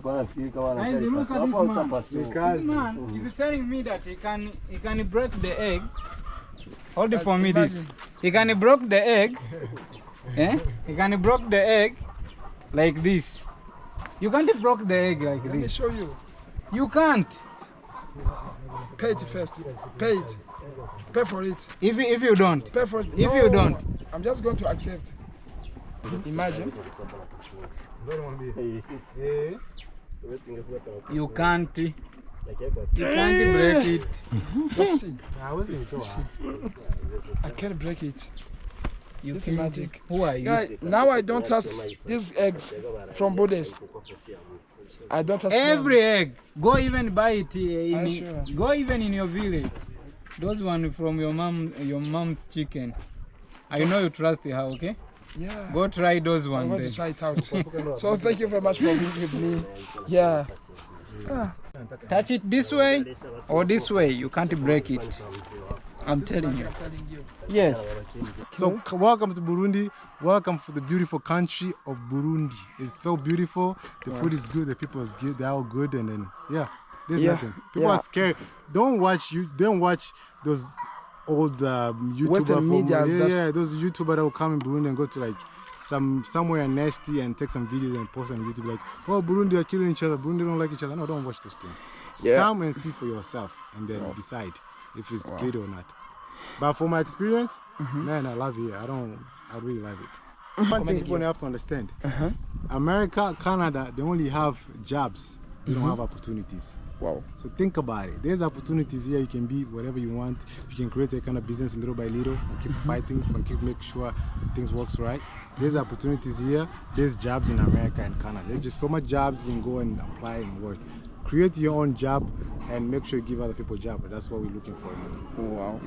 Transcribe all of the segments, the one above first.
And look at this man. This man is telling me that he can break the egg. Hold it for me this. He can break the egg. Eh? He can break the egg like this. You can't break the egg like this. Let me show you. You can't. Pay it first. Pay it. Pay for it. If you don't. Pay for it. If you don't. I'm just going to accept. Imagine. You can't. You can't break it. Let's see. I can't break it. This is magic. Who are you? Guys, now I don't trust these eggs from Buddhists. I don't trust every egg. Go even buy it sure? Go even in your village. Those one from your mom's chicken. I know you trust her, okay? Yeah. Go try those ones. I'm going to try it out. So thank you very much for being with me. Yeah. Touch it this way or this way. You can't break it. I'm telling you. Yes. So welcome to Burundi. Welcome to the beautiful country of Burundi. It's so beautiful. The food is good. The people is good. They're all good. And then there's nothing. People are scared. Don't watch those old YouTubers. Those YouTubers that will come in Burundi and go to like somewhere nasty and take some videos and post on YouTube like, oh, Burundi are killing each other. Burundi don't like each other. No, don't watch those things. Come and see for yourself and then decide if it's good or not. But from my experience, man, I love it. I really love it. One thing people have to understand: America, Canada, they only have jobs. They don't have opportunities. Wow. So think about it. There's opportunities here. You can be whatever you want. You can create a kind of business little by little. And keep fighting and keep make sure things works right. There's opportunities here. There's jobs in America and Canada. There's just so much jobs you can go and apply and work. Create your own job and make sure you give other people a job. That's what we're looking for next. Oh, wow.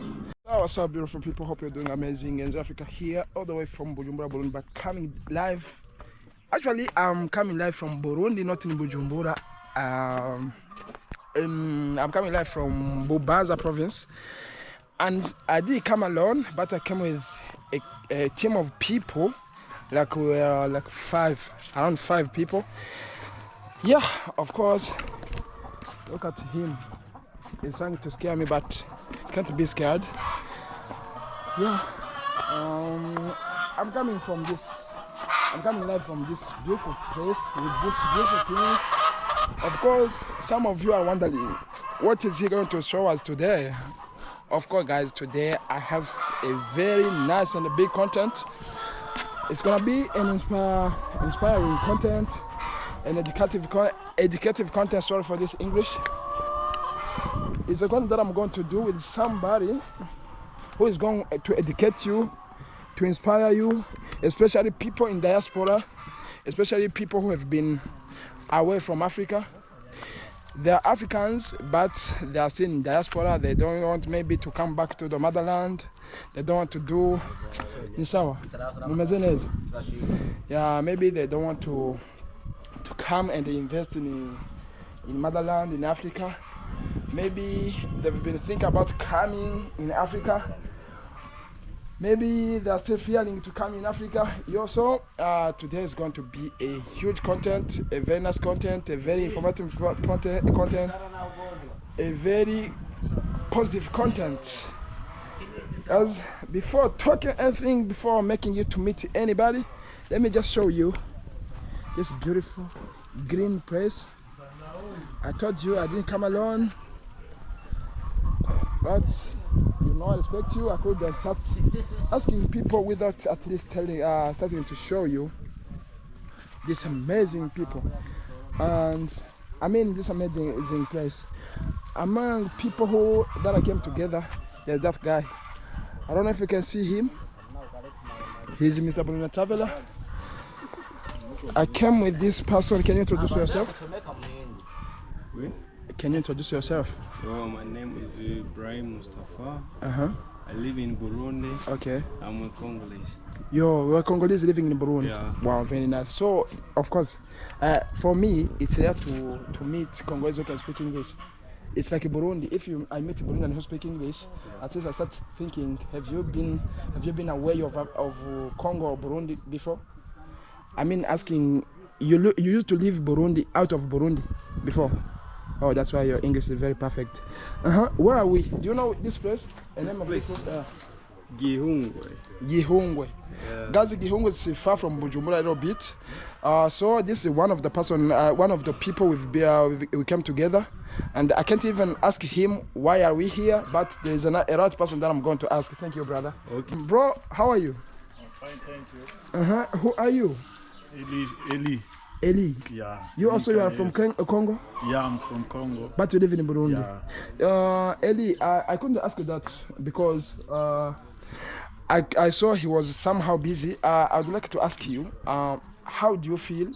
Oh, what's up, beautiful people? Hope you're doing amazing. In Africa here, all the way from Bujumbura, Burundi, but coming live. Actually, I'm coming live from Burundi, not in Bujumbura. I'm coming live from Bubanza province. And I did come alone, but I came with a team of people. Like we are like around five people. Yeah, of course. Look at him. He's trying to scare me, but can't be scared. Yeah. I'm coming live from this beautiful place with this beautiful things. Of course, some of you are wondering, what is he going to show us today? Of course, guys, today I have a very nice and a big content. It's gonna be an inspiring content, an educative content. Sorry for this English. It's a content that I'm going to do with somebody who is going to educate you, to inspire you, especially people in diaspora, especially people who have been away from Africa. They are Africans, but they are still in diaspora. They don't want maybe to come back to the motherland. They don't want to do maybe they don't want to come and invest in motherland in Africa. Maybe they've been thinking about coming in Africa. Maybe they're still fearing to come in Africa. Also, today is going to be a huge content, a very nice content, a very informative content, a very positive content. As before talking anything, before making you to meet anybody, let me just show you this beautiful green place. I told you I didn't come alone, but you know I respect you. I could start asking people without at least starting to show you these amazing people. And I mean this amazing place. Among people that I came together, there's that guy. I don't know if you can see him. He's Mr. Bruno Traveler. I came with this person. Can you introduce yourself? Can you introduce yourself? Well, my name is Ibrahim Mustafa. I live in Burundi. Okay. I'm a Congolese. You're Congolese living in Burundi? Yeah. Wow, very nice. So, of course, for me, it's rare to meet Congolese who can speak English. It's like Burundi. If I meet a Burundian who speaks English, at least I start thinking, have you been aware of Congo or Burundi before? I mean, asking you used to live Burundi, out of Burundi before. Oh, that's why your English is very perfect. Where are we? Do you know this place? The name of this place? Gihungwe. Gihungwe. Yeah. Guys, Gihungwe is far from Bujumbura a little bit. So this is one of the people we came together, and I can't even ask him why are we here, but there is a right person that I'm going to ask. Thank you, brother. Okay. Bro, how are you? I'm fine, thank you. Who are you? Eli. Eli. Yeah. You are from Congo? Yeah, I'm from Congo. But you live in Burundi? Yeah. Eli, I couldn't ask you that because I saw he was somehow busy. I would like to ask you, how do you feel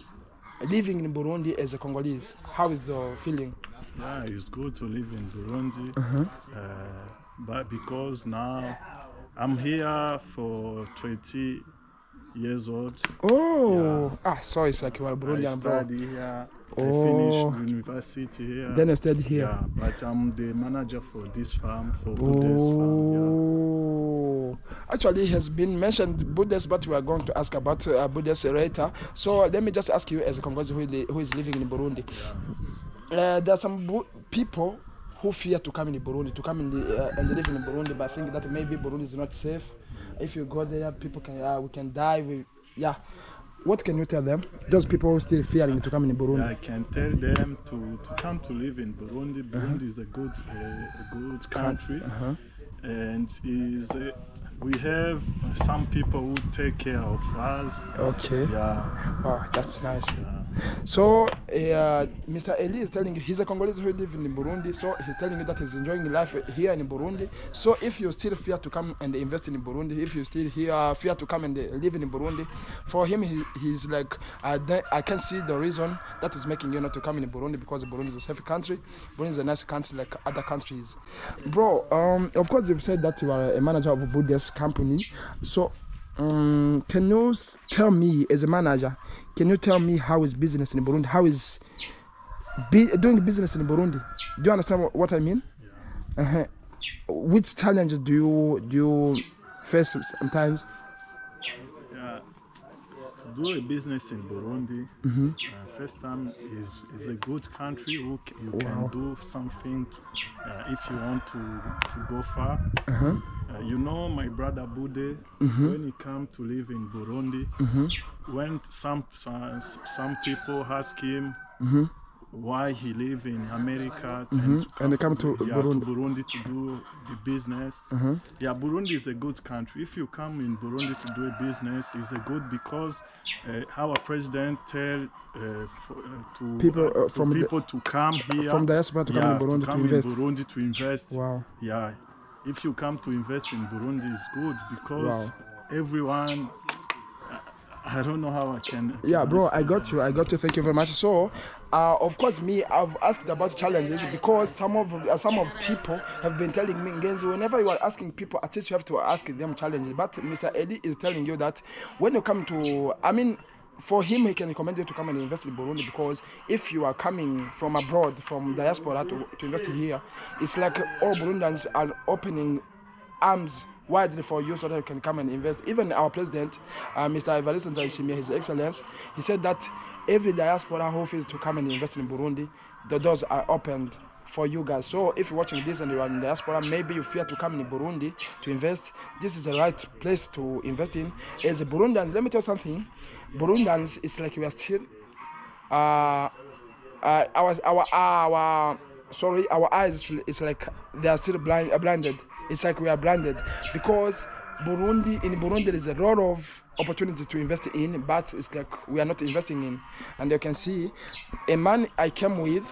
living in Burundi as a Congolese? How is the feeling? Yeah, it's good to live in Burundi. But because now I'm here for 20 years old. Oh, so it's like you are Burundian, I bro. study here. I finished university here. Then I studied here. Yeah, but I'm the manager for this farm, for Buddha's farm. Yeah. Actually, it has been mentioned Buddha's, but we are going to ask about Buddha's later. So let me just ask you, as a Congolese who is living in Burundi, there are some people who fear to come in Burundi, to come in and live in Burundi, but I think that maybe Burundi is not safe. If you go there, people can we can die. What can you tell them? Those people who still fearing to come in Burundi. I can tell them to come to live in Burundi. Burundi is a good country, and we have some people who take care of us. Okay. Yeah. Oh, that's nice. Yeah. So, Mr. Eli is telling you he's a Congolese who lives in Burundi. So he's telling you that he's enjoying life here in Burundi. So if you still fear to come and invest in Burundi, if you still fear to come and live in Burundi, for him he's like, I can see the reason that is making you not to come in Burundi, because Burundi is a safe country. Burundi is a nice country like other countries. Bro, of course you've said that you are a manager of a Buddhist company. So can you tell me, as a manager, can you tell me how is business in Burundi? How is doing business in Burundi? Do you understand what I mean? Yeah. Which challenges do you face sometimes? Yeah. To do a business in Burundi, first time is a good country. You can do something if you want to go far. You know, my brother Bude, when he come to live in Burundi, when some people ask him why he live in America and they come to Burundi to do the business. Yeah, Burundi is a good country. If you come in Burundi to do a business, it's a good because our president tell people to come here from diaspora to come in Burundi to invest. Wow. Yeah. If you come to invest in Burundi, it's good because everyone. I don't know how I can. Yeah, bro, I got you. Thank you very much. So, of course, I've asked about challenges because some of people have been telling me, Ngenzi, whenever you are asking people, at least you have to ask them challenges. But Mr. Eli is telling you that when you come to, for him, he can recommend you to come and invest in Burundi, because if you are coming from abroad, from diaspora to invest here, it's like all Burundians are opening arms widely for you so that you can come and invest. Even our president, Mr. Evariste Ndayishimiye, His Excellence, he said that every diaspora who feels to come and invest in Burundi, the doors are opened for you guys. So if you're watching this and you are in diaspora, maybe you fear to come in Burundi to invest, this is the right place to invest in. As a Burundian, let me tell you something. Burundians, it's like we are still, our eyes is like they are still blinded. It's like we are blinded because in Burundi there is a lot of opportunity to invest in, but it's like we are not investing in. And you can see a man I came with.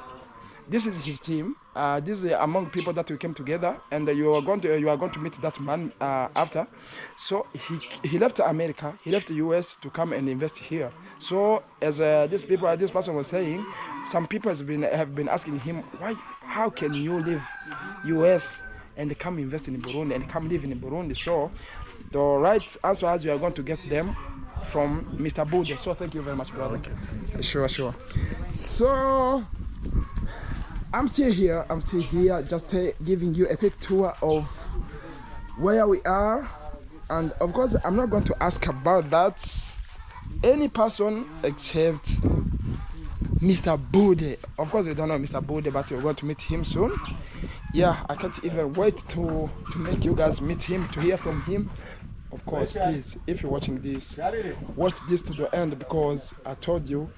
This is his team. This is among people that we came together, and you are going to meet that man after. So he left America, he left the US to come and invest here. So as this person was saying, some people have been asking him, how can you leave US and come invest in Burundi and come live in Burundi? So the right answer is we are going to get them from Mr. Bude. So thank you very much, brother. Okay, sure. So I'm still here, just giving you a quick tour of where we are. And of course, I'm not going to ask about that any person except Mr. Bude. Of course, we don't know Mr. Bude, but you're going to meet him soon. Yeah, I can't even wait to make you guys meet him, to hear from him. Of course, please, if you're watching this, watch this to the end, because I told you,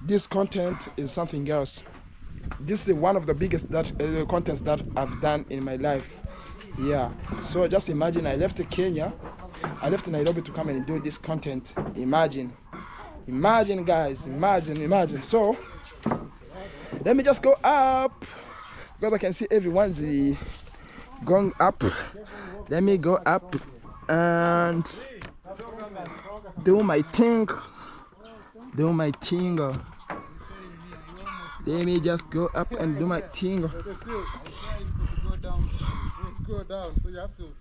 this content is something else. This is one of the biggest contents that I've done in my life. Yeah, so just imagine I left Kenya, I left Nairobi to come and do this content. Imagine guys, imagine. So let me just go up, because I can see everyone's going up. Let me go up and do my thing. Let me just go up and do my thing. Go down, so you have to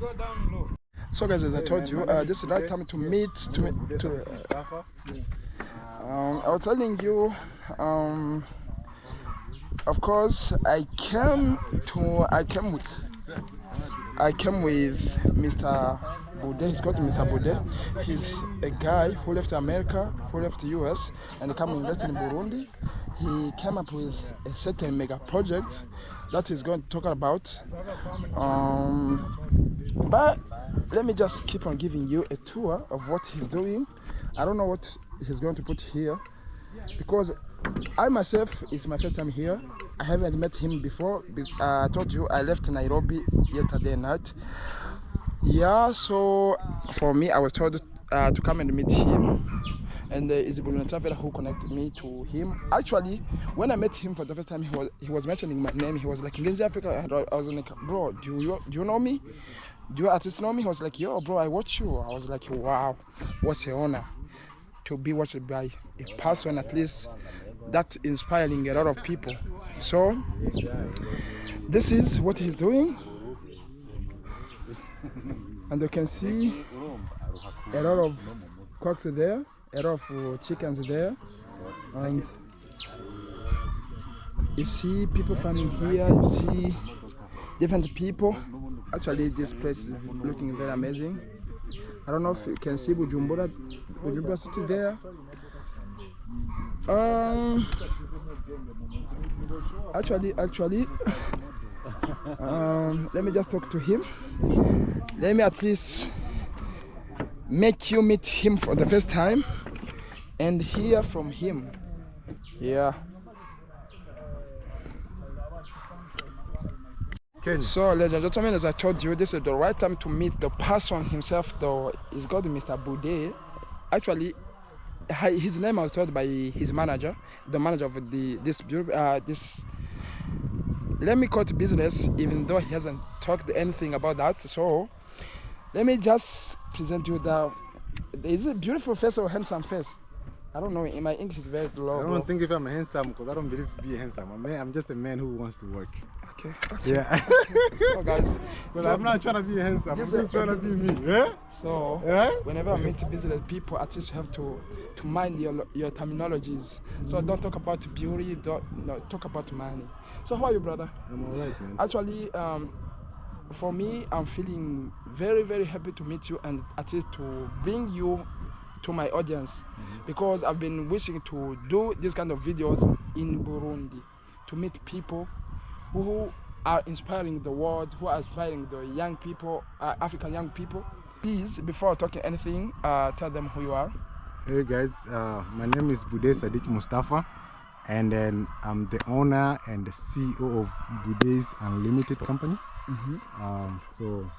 go down low. So guys, as I told you, this is the right time to meet. I was telling you, of course, I came with Mr. Bude. He's called Mr. Bude. He's a guy who left America, who left the US, and come and invest in Burundi. He came up with a certain mega project that he's going to talk about. But let me just keep on giving you a tour of what he's doing. I don't know what he's going to put here, because I myself, it's my first time here. I haven't met him before. I told you I left Nairobi yesterday night. Yeah, so for me, I was told to come and meet him, and it's a Burundian traveler who connected me to him. Actually, when I met him for the first time, he was mentioning my name. He was like, "In Africa," I was like, "Bro, do you know me? Do you at least know me?" He was like, "Yo, bro, I watch you." I was like, "Wow, what an honor to be watched by a person at least that's inspiring a lot of people." So this is what he's doing, and you can see a lot of cocks there, a lot of chickens there, and you see people farming here. You see different people. Actually, this place is looking very amazing. I don't know if you can see Bujumbura City there. Actually, let me just talk to him. Let me at least make you meet him for the first time and hear from him. Yeah. So, ladies and gentlemen, as I told you, this is the right time to meet the person himself, though. He's called Mr. Bude. Actually, his name I was told by his manager, the manager of this let me call it business, even though he hasn't talked anything about that. So let me just present you is a beautiful face or handsome face? I don't know, in my English is very low. I don't think if I'm handsome, because I don't believe to be handsome. I'm just a man who wants to work. Okay. Yeah. So guys, but I'm not trying to be handsome, I'm just trying to be me. Yeah? So whenever I meet business people, at least you have to mind your terminologies. So don't talk about beauty, talk about money. So how are you, brother? I'm alright, man. Actually, for me, I'm feeling very, very happy to meet you, and at least to bring you to my audience, because I've been wishing to do this kind of videos in Burundi, to meet people who are inspiring the world, who are inspiring the young people, African young people. Please, before talking anything, tell them who you are. Hey guys, my name is Bude Sadiq Mustafa, and then I'm the owner and the CEO of Bude's Unlimited company. So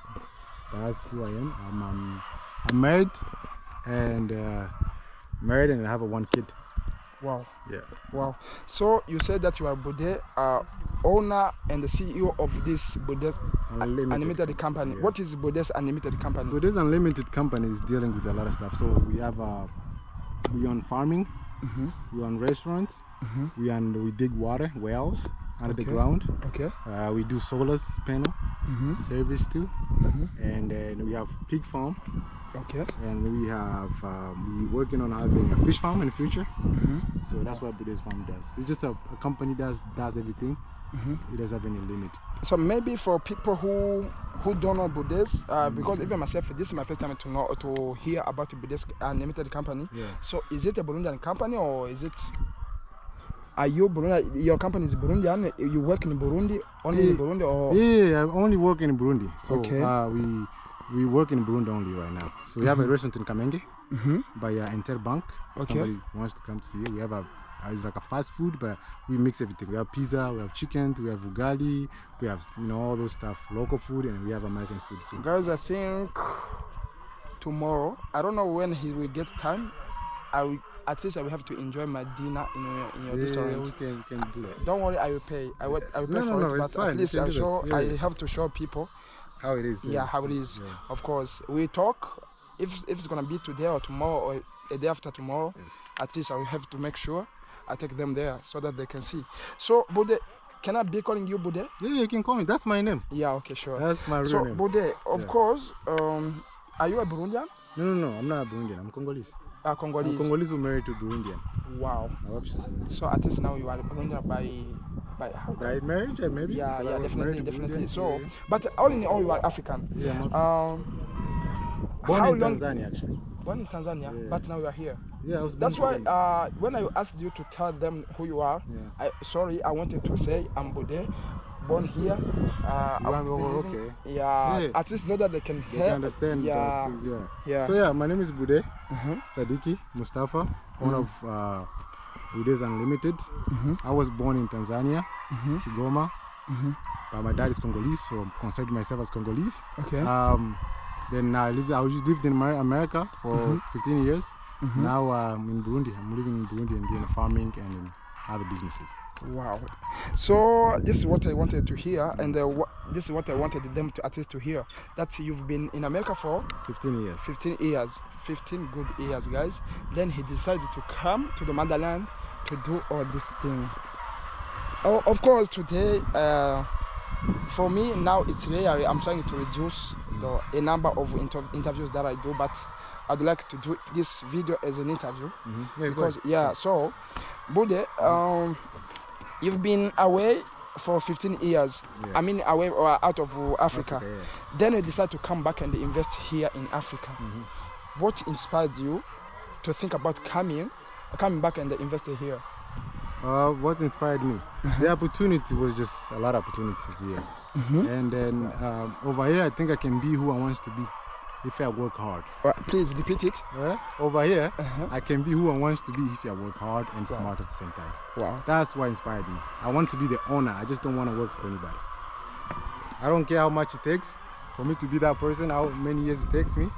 that's who I am. I'm married, and I have one kid. Wow. Yeah. Wow. So you said that you are Bude, owner and the CEO of this Bude's Unlimited company. Yeah. What is Bude's Unlimited company? Bude's Unlimited company is dealing with a lot of stuff. So we have we own farming, we own restaurants, we dig water wells under the ground. Okay. We do solar panel service too, and then we have pig farm. Okay. And we have we're working on having a fish farm in the future. So that's what Bude's farm does. It's just a company that does everything. It doesn't have any limit. So maybe for people who don't know Bude's, because even myself, this is my first time to hear about Bude's Unlimited company. Yeah. So is it a Burundian company, or is it? Are you Burundi? Your company is Burundian. You work in Burundi, only in Burundi, or? Yeah, I only work in Burundi. So Okay. we work in Burundi only right now. So we have a restaurant in Kamenge by Interbank. If Okay. somebody wants to come to see it, we have it's like a fast food, but we mix everything. We have pizza, we have chicken, we have ugali, we have all those stuff, local food, and we have American food too. Guys, I think tomorrow, I don't know when he will get time. At least I will have to enjoy my dinner in your restaurant. We can do that. Don't worry, I will pay. I will pay No, for it, it's but fine. at least You can I'll do show. that. Yeah, I yeah. have to show people. How it is. Yeah, how it is. Yeah. Of course, we talk. If it's gonna be today or tomorrow or a day after tomorrow, Yes. at least I will have to make sure I take them there so that they can see. So, Bude, can I be calling you Bude? Yeah, you can call me. That's my name. Yeah, okay, sure. That's my real So, name. Bude, of Yeah. course, are you a Burundian? No, I'm not a Burundian. I'm Congolese. Congolese. I'm Congolese who married to Burundian. Wow. My wife is Burundian. So at least now you are a Burundian by how? By marriage, maybe? Yeah, But I yeah, was definitely, married to definitely. Burundian. So, Yeah. but all in all, you are African. Yeah, I'm born how in long? Tanzania actually. Born in Tanzania, Yeah. but now you are here. Yeah, I was born That's in why Tanzania. when I asked you to tell them who you are, Yeah. I wanted to say I'm Bude, born here. You want- I'm living- okay. Yeah, Yeah. at least so that they can They hear. can understand. Yeah, that things, yeah. yeah. So yeah, my name is Bude Uh-huh. Sadiki Mustafa, one of Bude's Unlimited. I was born in Tanzania, Kigoma. But my dad is Congolese, so I consider myself as Congolese. Okay. Then I just lived in America for 15 years. Now I'm in Burundi. I'm living in Burundi and doing farming and in other businesses. Wow. So this is what I wanted to hear, and this is what I wanted them to at least to hear. That you've been in America for 15 years. 15 years, 15 good years, guys. Then he decided to come to the motherland to do all this thing. Oh, of course, today, for me now it's rare. I'm trying to reduce a number of interviews that I do, but I'd like to do this video as an interview Yeah, because go yeah. So, Bude, you've been away for 15 years. Yeah. I mean, away or out of Africa. Africa, yeah. Then you decide to come back and invest here in Africa. What inspired you to think about coming back and investing here? What inspired me? The opportunity was just a lot of opportunities here. And then over here, I think I can be who I want to be if I work hard. Please repeat it. Over here, I can be who I want to be if I work hard and smart at the same time. Wow. That's what inspired me. I want to be the owner. I just don't want to work for anybody. I don't care how much it takes for me to be that person, how many years it takes me,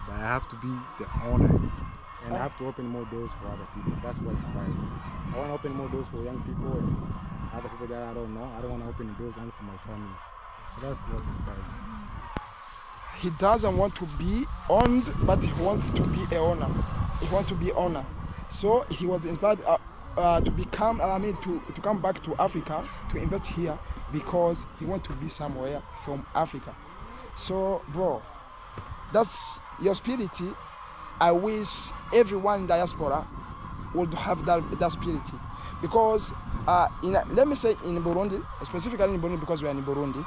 but I have to be the owner. And I have to open more doors for other people. That's what inspires me. I want to open more doors for young people and other people that I don't know. I don't want to open the doors only for my families. So that's what inspires me. He doesn't want to be owned, but he wants to be a owner. He wants to be owner. So he was inspired to come back to Africa to invest here because he wants to be somewhere from Africa. So, bro, that's your spirit. I wish everyone in diaspora would have that spirit, because let me say in Burundi, specifically in Burundi, because we are in Burundi,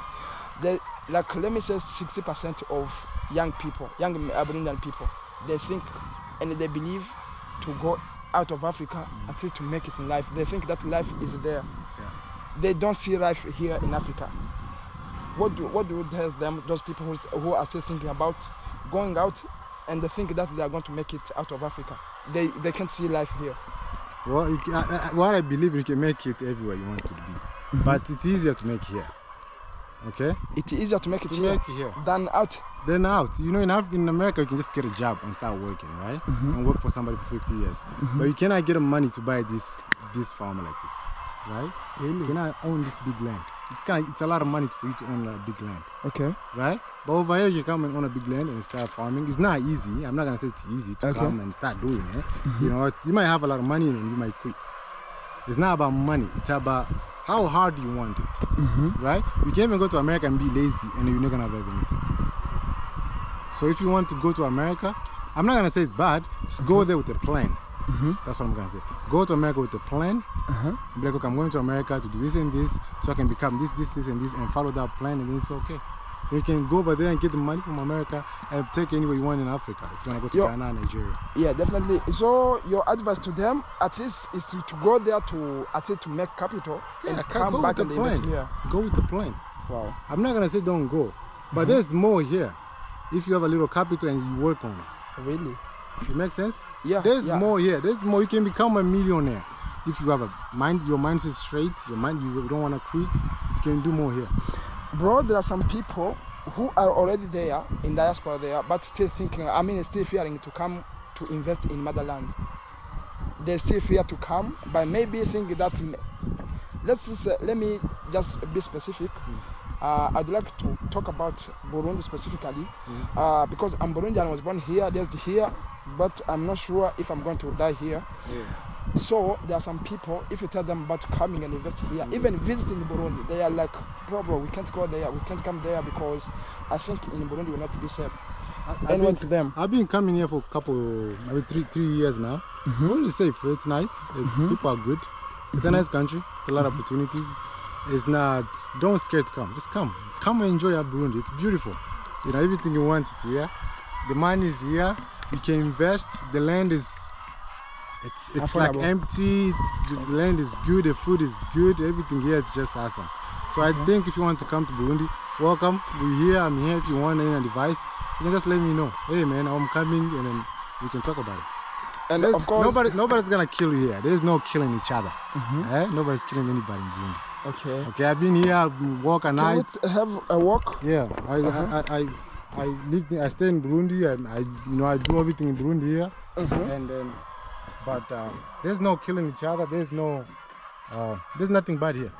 let me say 60% of young Burundian people, they think and they believe to go out of Africa at least to make it in life. They think that life is there. Yeah. They don't see life here in Africa. What do you tell them, those people who are still thinking about going out and they think that they are going to make it out of Africa? They can't see life here. Well, what I believe, you can make it everywhere you want to be. But it's easier to make here. Okay? It's easier to make it Make it here. than out. Then out. You know, in America, you can just get a job and start working, right? And work for somebody for 50 years. But you cannot get the money to buy this farm like this, right? Really? You cannot own this big land. It's a lot of money for you to own a big land, Okay. right? But over here, you come and own a big land and start farming. It's not easy. I'm not gonna say it's easy to come and start doing it. You know, you might have a lot of money and you might quit. It's not about money. It's about how hard you want it, right? You can't even go to America and be lazy and you're not gonna have anything. So if you want to go to America, I'm not gonna say it's bad. Just go there with a plan. That's what I'm gonna say. Go to America with a plan. And be like, okay, I'm going to America to do this and this, so I can become this and this, and follow that plan, and then it's okay. You can go over there and get the money from America and take anywhere you want in Africa. If you want to go to Ghana, Nigeria. Yeah, definitely. So your advice to them, at least, is to go there to at least to make capital and come back and invest here. Go with the plan. Wow. I'm not gonna say don't go, but there's more here. If you have a little capital and you work on it. Really? It makes sense? Yeah. There's more here. There's more. You can become a millionaire if you have a mind. Your mind is straight. Your mind. You don't want to quit. You can do more here. Bro, there are some people who are already there in diaspora there, but still thinking. I mean, still fearing to come to invest in motherland. They still fear to come, but maybe think that. Let me just be specific. I'd like to talk about Burundi specifically because I'm Burundian. I was born here, raised here, but I'm not sure if I'm going to die here. So there are some people, if you tell them about coming and invest here, even visiting Burundi, they are like, bro, we can't go there, we can't come there because I think in Burundi we'll not be safe. I've been coming here for a couple, maybe three years now. Burundi is safe. It's nice. People are good. It's a nice country. It's a lot of opportunities. It's not, don't scare to come. Just come. Come and enjoy our Burundi. It's beautiful. You know, everything you want is here. The money is here. You can invest. The land is, it's like empty. The land is good. The food is good. Everything here is just awesome. So I think if you want to come to Burundi, welcome. We're here. I'm here. If you want any advice, you can just let me know. Hey man, I'm coming, and then we can talk about it. And of course, nobody's gonna kill you here. There's no killing each other. Nobody's killing anybody in Burundi. Okay, I've been here, walk at night. Can we have a walk? Yeah, I live. I stay in Burundi, and I do everything in Burundi here. And then, but there's no killing each other. There's nothing bad here.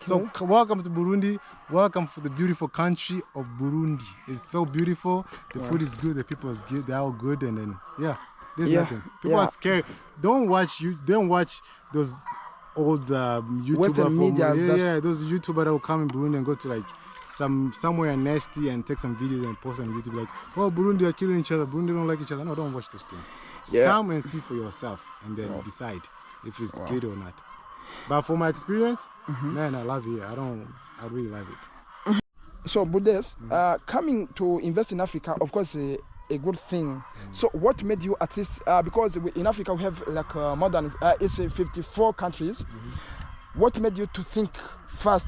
So welcome to Burundi. Welcome to the beautiful country of Burundi. It's so beautiful. The food is good. The people is good. They're all good, and then there's nothing. People are scared. Don't watch those old YouTubers. Those YouTubers that will come in Burundi and go to like somewhere nasty and take some videos and post on YouTube like, oh, Burundi are killing each other. Burundi don't like each other. No, don't watch those things. Just come and see for yourself and then decide if it's good or not. But for my experience, man, I love it. I really love it. So, Buddhas, coming to invest in Africa, of course, a good thing. So what made you at least, because in Africa we have like more than, it's 54 countries. What made you to think first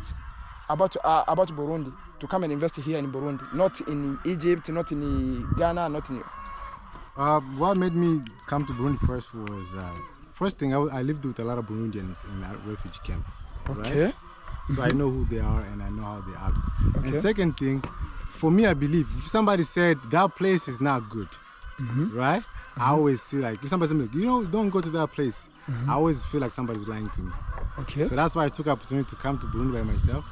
about Burundi, to come and invest here in Burundi, not in Egypt, not in Ghana, not in... What made me come to Burundi first was, first thing, I lived with a lot of Burundians in a refugee camp. Right? So I know who they are and I know how they act. And second thing, for me, I believe if somebody said that place is not good, right? I always see like, if somebody says, don't go to that place, I always feel like somebody's lying to me. So that's why I took the opportunity to come to Burundi by myself,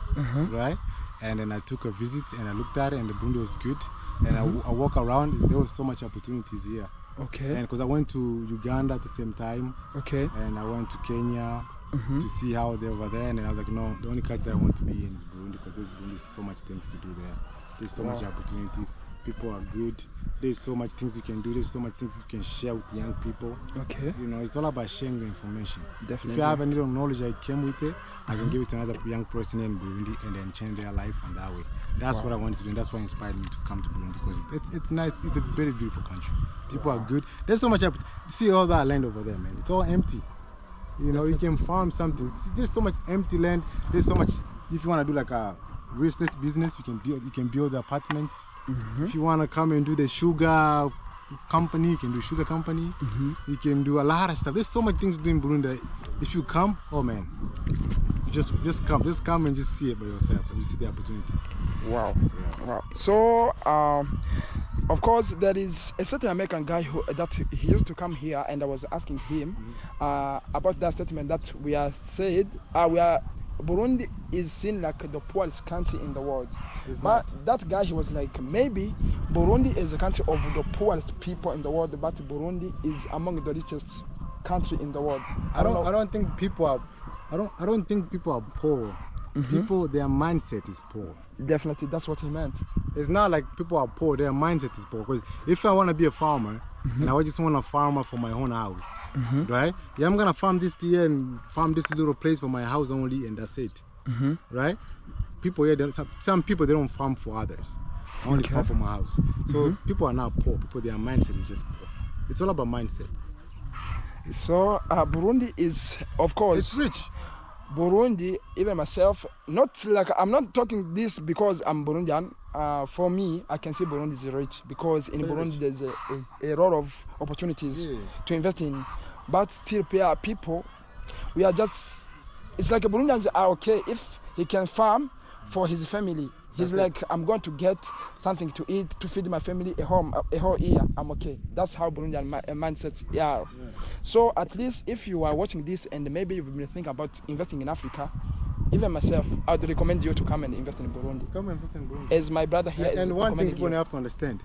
right? And then I took a visit and I looked at it and the Burundi was good. And I walk around, there was so much opportunities here. And because I went to Uganda at the same time. And I went to Kenya to see how they're over there. And then I was like, no, the only country that I want to be in is Burundi because there's Burundi, so much things to do there. There's so much opportunities. People are good. There's so much things you can do. There's so much things you can share with young people. It's all about sharing the information. If you have a little knowledge that came with it, I can give it to another young person in Burundi and then change their life and that way. That's what I wanted to do, and that's what inspired me to come to Burundi because it's nice. It's a very beautiful country. People are good. There's so much. See all that land over there, man. It's all empty. You can farm something. It's just so much empty land. There's so much. If you want to do like a real estate business, you can build apartments. If you want to come and do the sugar company, you can do sugar company. You can do a lot of stuff. There's so much things to do in Burundi. If you come, oh man, you just come and just see it by yourself and you see the opportunities. Wow. So of course there is a certain American guy that he used to come here, and I was asking him about that statement that we are said Burundi is seen like the poorest country in the world. But that guy, he was like, maybe Burundi is a country of the poorest people in the world, but Burundi is among the richest country in the world. I don't think people are poor. people, their mindset is poor. Definitely, that's what he meant. It's not like people are poor, their mindset is poor. Because if I want to be a farmer, and I just want a farmer for my own house, right? Yeah, I'm gonna farm this here and farm this little place for my house only, and that's it, right? People here, some people, they don't farm for others. I only farm for my house. So people are not poor. People, their mindset is just poor. It's all about mindset. So Burundi is, of course, It's rich. Burundi, even myself, not like, I'm not talking this because I'm Burundian. For me, I can say Burundi is rich because in Burundi there's a lot of opportunities to invest in. But still, people, we are just, it's like Burundians are okay if he can farm for his family. He's like, I'm going to get something to eat, to feed my family a whole year. I'm okay. That's how Burundian mindsets are. So at least if you are watching this and maybe you've been thinking about investing in Africa, even myself, I would recommend you to come and invest in Burundi. Come and invest in Burundi. As my brother here is and one thing people you. have to understand,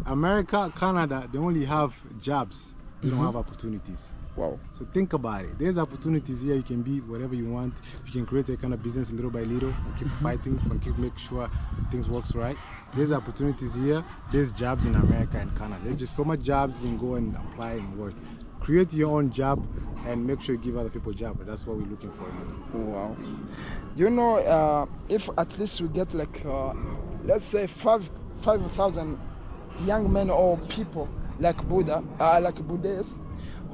America, Canada, they only have jobs. They don't have opportunities. Wow. So think about it. There's opportunities here. You can be whatever you want. You can create a kind of business little by little. And keep fighting and keep make sure things works right. There's opportunities here. There's jobs in America and Canada. There's just so much jobs you can go and apply and work. Create your own job and make sure you give other people a job. That's what we're looking for next. Wow. You know, if at least we get like, let's say 5,000 young men or people like Buddhists,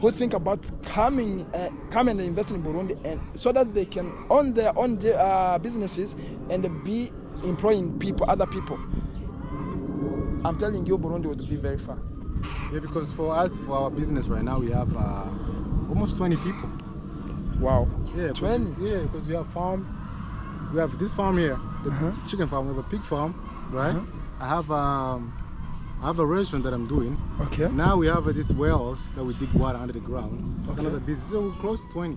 who think about coming and investing in Burundi, and so that they can own their own businesses and be employing people, other people. I'm telling you, Burundi would be very far. Yeah, because for us, for our business right now, we have almost 20 people. Wow. Yeah, 20? Yeah, because we have farm. We have this farm here, the chicken farm. We have a pig farm, right? I have a restaurant that I'm doing. Okay. Now we have these wells that we dig water under the ground. That's another business. So we're close to 20.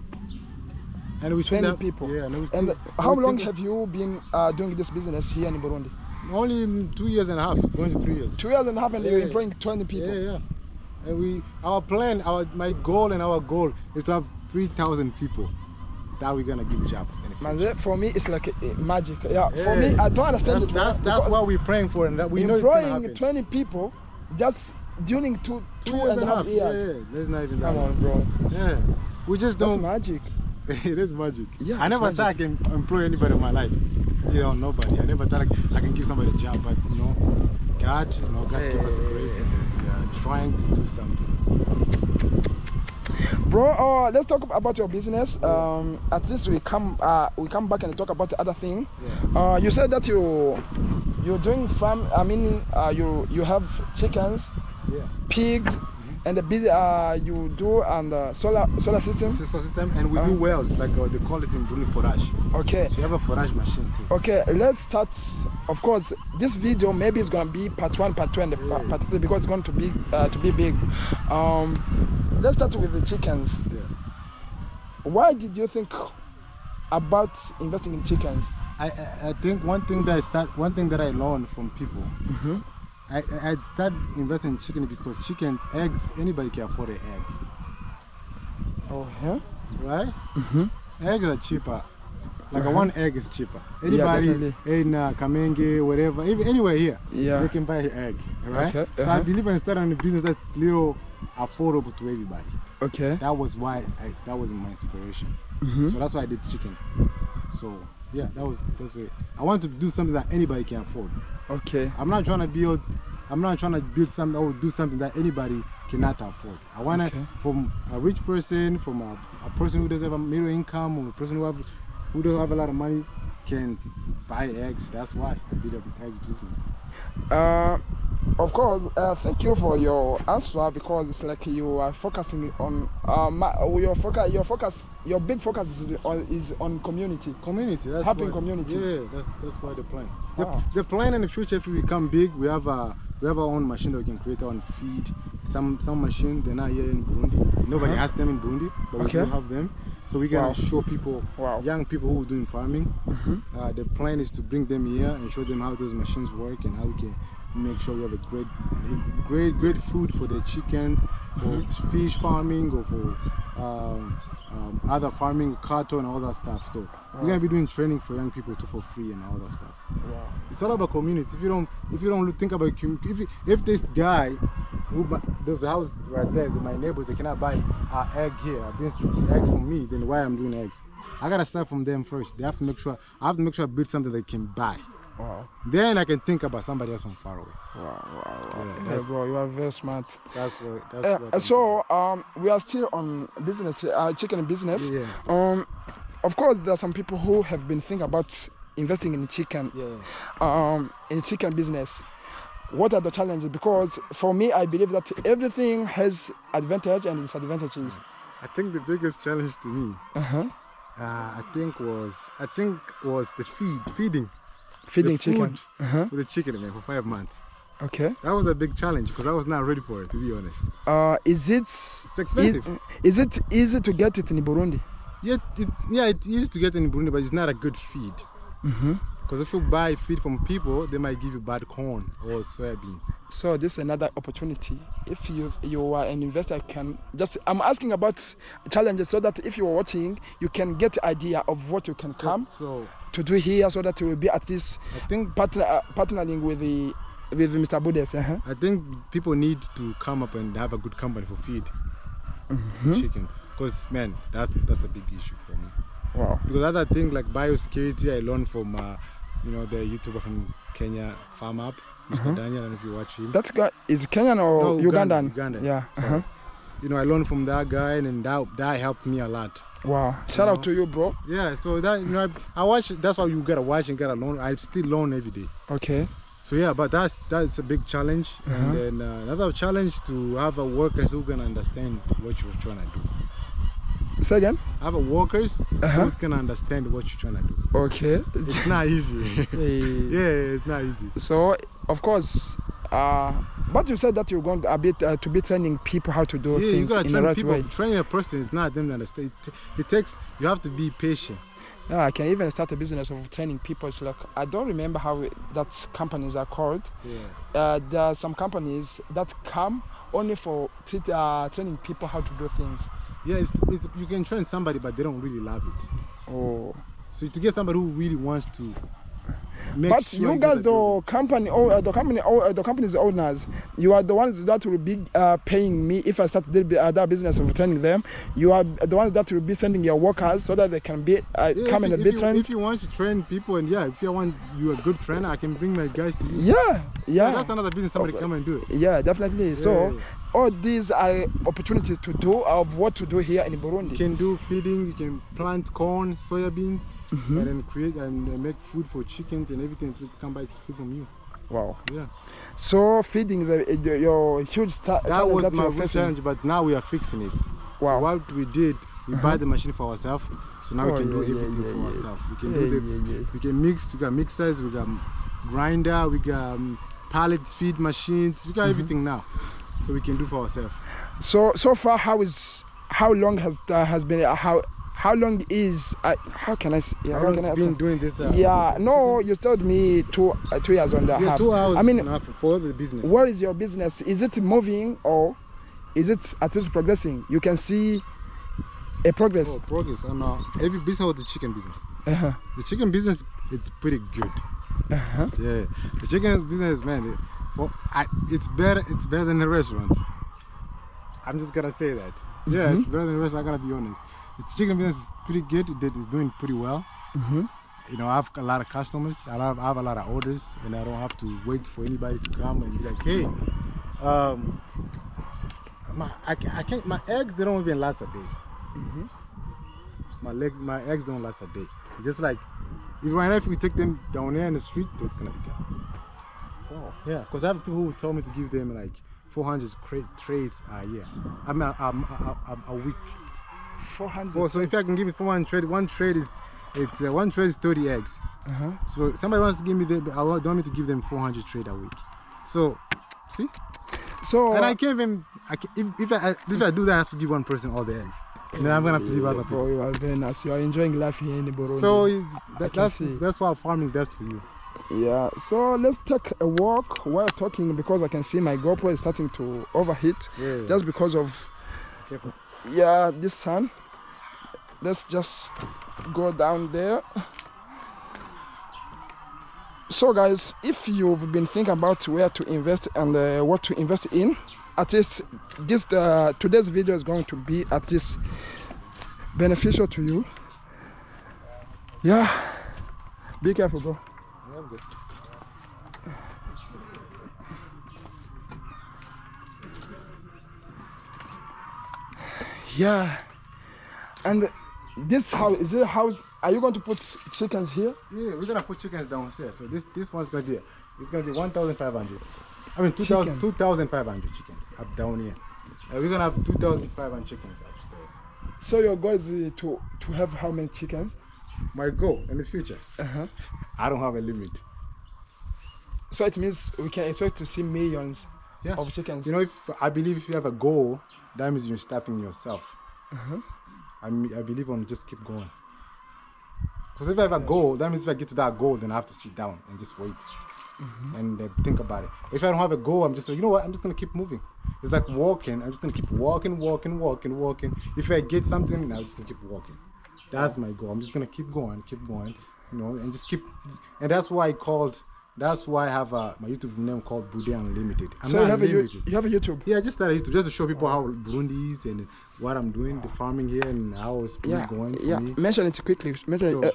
And we 20 have, people. Yeah. And how long have you been doing this business here in Burundi? Only 2 years and a half, going to 3 years. 2 years and a half, and you're employing 20 people. Yeah. And our plan, my goal is to have 3,000 people that we're gonna give job. Man, for me, it's like a magic. Yeah. For me, I don't understand it. That's what we're praying for, and that we know it's employing gonna happen. 20 people just during two and a half years. Yeah, that's not even that. Come on, bro. Yeah, we just That's don't. magic. It is magic. Yeah, I never thought I can employ anybody in my life. Nobody. I never thought I can give somebody a job, but God, God gave us a grace, and we are trying to do something. Bro, let's talk about your business. At least we come back and talk about the other thing. Yeah. You said that you're doing farm. I mean, you have chickens, pigs, and the you do solar system. And we do wells, like they call it in Burundi forage. Okay. So you have a forage machine too. Okay, let's start. Of course, this video maybe is gonna be part 1, part 2, and part 3 because it's going to be big. Let's start with the chickens. Yeah. Why did you think about investing in chickens? I think one thing that I learned from people. I started investing in chicken because chicken eggs, anybody can afford an egg. Oh yeah. Right? Eggs are cheaper. Like one egg is cheaper. Anybody in Kamenge, whatever, even anywhere here, they can buy an egg, right? Okay. So I believe I started on a business that's little affordable to everybody. Okay. That was why that was my inspiration. So that's why I did chicken. So yeah, that's it. I want to do something that anybody can afford. Okay. I'm not trying to build something or do something that anybody cannot afford. I want to, from a rich person, from a person who doesn't have a middle income, or a person who don't have a lot of money can buy eggs. That's why I did an egg business. Of course, thank you for your answer, because it's like you are focusing on your big focus is on community. That's helping community. Yeah, that's why the plan. Wow. The plan in the future, if we become big, we have our own machine that we can create our own feed. Some machine, they're not here in Burundi. Nobody has them in Burundi, but we do have them. So we're gonna show people, young people who are doing farming. The plan is to bring them here and show them how those machines work and how we can make sure we have a great food for the chickens, for fish farming, or for other farming, cattle and all that stuff. So we're gonna be doing training for young people too for free and all that stuff. Wow. It's all about community. If you don't think about if this guy who there's a house right there, my neighbors, they cannot buy an egg here, brings the eggs from me, then why I'm doing eggs? I gotta start from them first. They have to make sure I build something they can buy. Wow. Then I can think about somebody else from far away. Wow. Yeah, Bro, you are very smart. That's what So we are still on business, chicken business. Yeah. Of course, there are some people who have been thinking about investing in chicken. Yeah. In chicken business. What are the challenges? Because for me, I believe that everything has advantage and disadvantages. I think the biggest challenge to me, I think was the feeding Feeding the chicken. food with the chicken, man, for 5 months. Okay. That was a big challenge because I was not ready for it, to be honest. Is it? It's expensive. Is it easy to get it in Burundi? Yeah, it is to get in Burundi, but it's not a good feed. Because if you buy feed from people, they might give you bad corn or soybeans. So this is another opportunity. If you are an investor, I'm asking about challenges so that if you are watching, you can get the idea of what you can to do here, so that you will be at least I think partnering with Mr. Budes. I think people need to come up and have a good company for feed chickens. Because man, that's a big issue for me. Wow. Because other things like biosecurity, I learned from the YouTuber from Kenya, Farm Up, Mr. Daniel. I don't know if you watch him. That guy is Kenyan or Ugandan? Ugandan. Yeah. So, I learned from that guy, and that helped me a lot. Wow. Shout out to you, bro. Yeah. So that I watch. That's why you gotta watch and gotta learn. I still learn every day. Okay. So yeah, but that's a big challenge, and then another challenge to have a workers who can understand what you're trying to do. Say again? Have a workers who can understand what you're trying to do. Okay. It's not easy. Yeah, it's not easy. So, of course, but you said that you're going to be training people how to do things in the right way. Training a person is not them to understand. You have to be patient. Yeah, I can even start a business of training people. It's like, I don't remember how that companies are called. Yeah. There are some companies that come only for training people how to do things. Yeah, you can train somebody, but they don't really love it. Oh. So to get somebody who really wants to make but sure you guys, the company's owners, you are the ones that will be paying me if I start that business of training them. You are the ones that will be sending your workers so that they can be come and be trained. If you want to train people, and if you want a good trainer, I can bring my guys to you. Yeah. That's another business. Somebody come and do it. Yeah, definitely. Yeah. So all these are opportunities to do of what to do here in Burundi. You can do feeding. You can plant corn, soybeans. And then create and make food for chickens and everything to come buy food from you. Wow. Yeah. So feeding is your huge challenge. That was my challenge, but now we are fixing it. Wow. So what we did, we buy the machine for ourselves. So now we can do everything for ourselves. We can do we can mix. We got mixers. We got grinder. We got pallet feed machines. We got everything now, so we can do for ourselves. So far, how long has been how long is how can I say? Yeah, how long can I been doing this? No, you told me 2 years and a half. 2 hours. I mean, and a half for the business. What is your business? Is it moving or is it at least progressing? You can see a progress. Oh, progress. And every business with the chicken business. The chicken business is pretty good. Yeah, the chicken business, man. It's better. It's better than the restaurant. I'm just gonna say that. Yeah, it's better than the restaurant. I gotta be honest. The chicken business is pretty good. It's doing pretty well. I have a lot of customers. I have a lot of orders, and I don't have to wait for anybody to come and be like, "Hey, my eggs, they don't even last a day. My eggs don't last a day. It's just like if we take them down there in the street, it's gonna be gone. Oh. Yeah, because I have people who told me to give them like 400 trays a year. I mean, a week. 400. So if I can give it 400 trade, one trade is 30 eggs. So somebody wants to give me I want me to give them 400 trade a week. So see. So and I can't even. If I do that, I have to give one person all the eggs. And then I'm gonna have to leave other people. You are very nice. You are enjoying life here in Burundi. So that's why farming is best for you. Yeah, so let's take a walk while talking because I can see my GoPro is starting to overheat. Yeah. Just because of Careful. this sun. Let's just go down there. So guys, if you've been thinking about where to invest and what to invest in, at least today's video is going to be at least beneficial to you. Yeah, be careful, bro. Yeah, I'm good. Yeah, and this house, is it a house? Are you going to put chickens here? Yeah, we're gonna put chickens downstairs. So this one's gonna be 1,500. I mean 2,500 chickens up down here. We're gonna have 2,500 chickens upstairs. So your goal is to have how many chickens? My goal in the future, I don't have a limit. So it means we can expect to see millions of chickens. You know, I believe if you have a goal, that means you're stopping yourself. I believe on just keep going. Because if I have a goal, that means if I get to that goal, then I have to sit down and just wait and think about it. If I don't have a goal, I'm just like, you know what? I'm just gonna keep moving. It's like walking. I'm just gonna keep walking. If I get something, I'm just gonna keep walking. That's my goal. I'm just gonna keep going, you know, and just keep. And that's why I have my YouTube name called Bude Unlimited. So you have a YouTube? Yeah, I just started YouTube just to show people how Burundi is and what I'm doing, the farming here, and how it's going for me. Mention it quickly.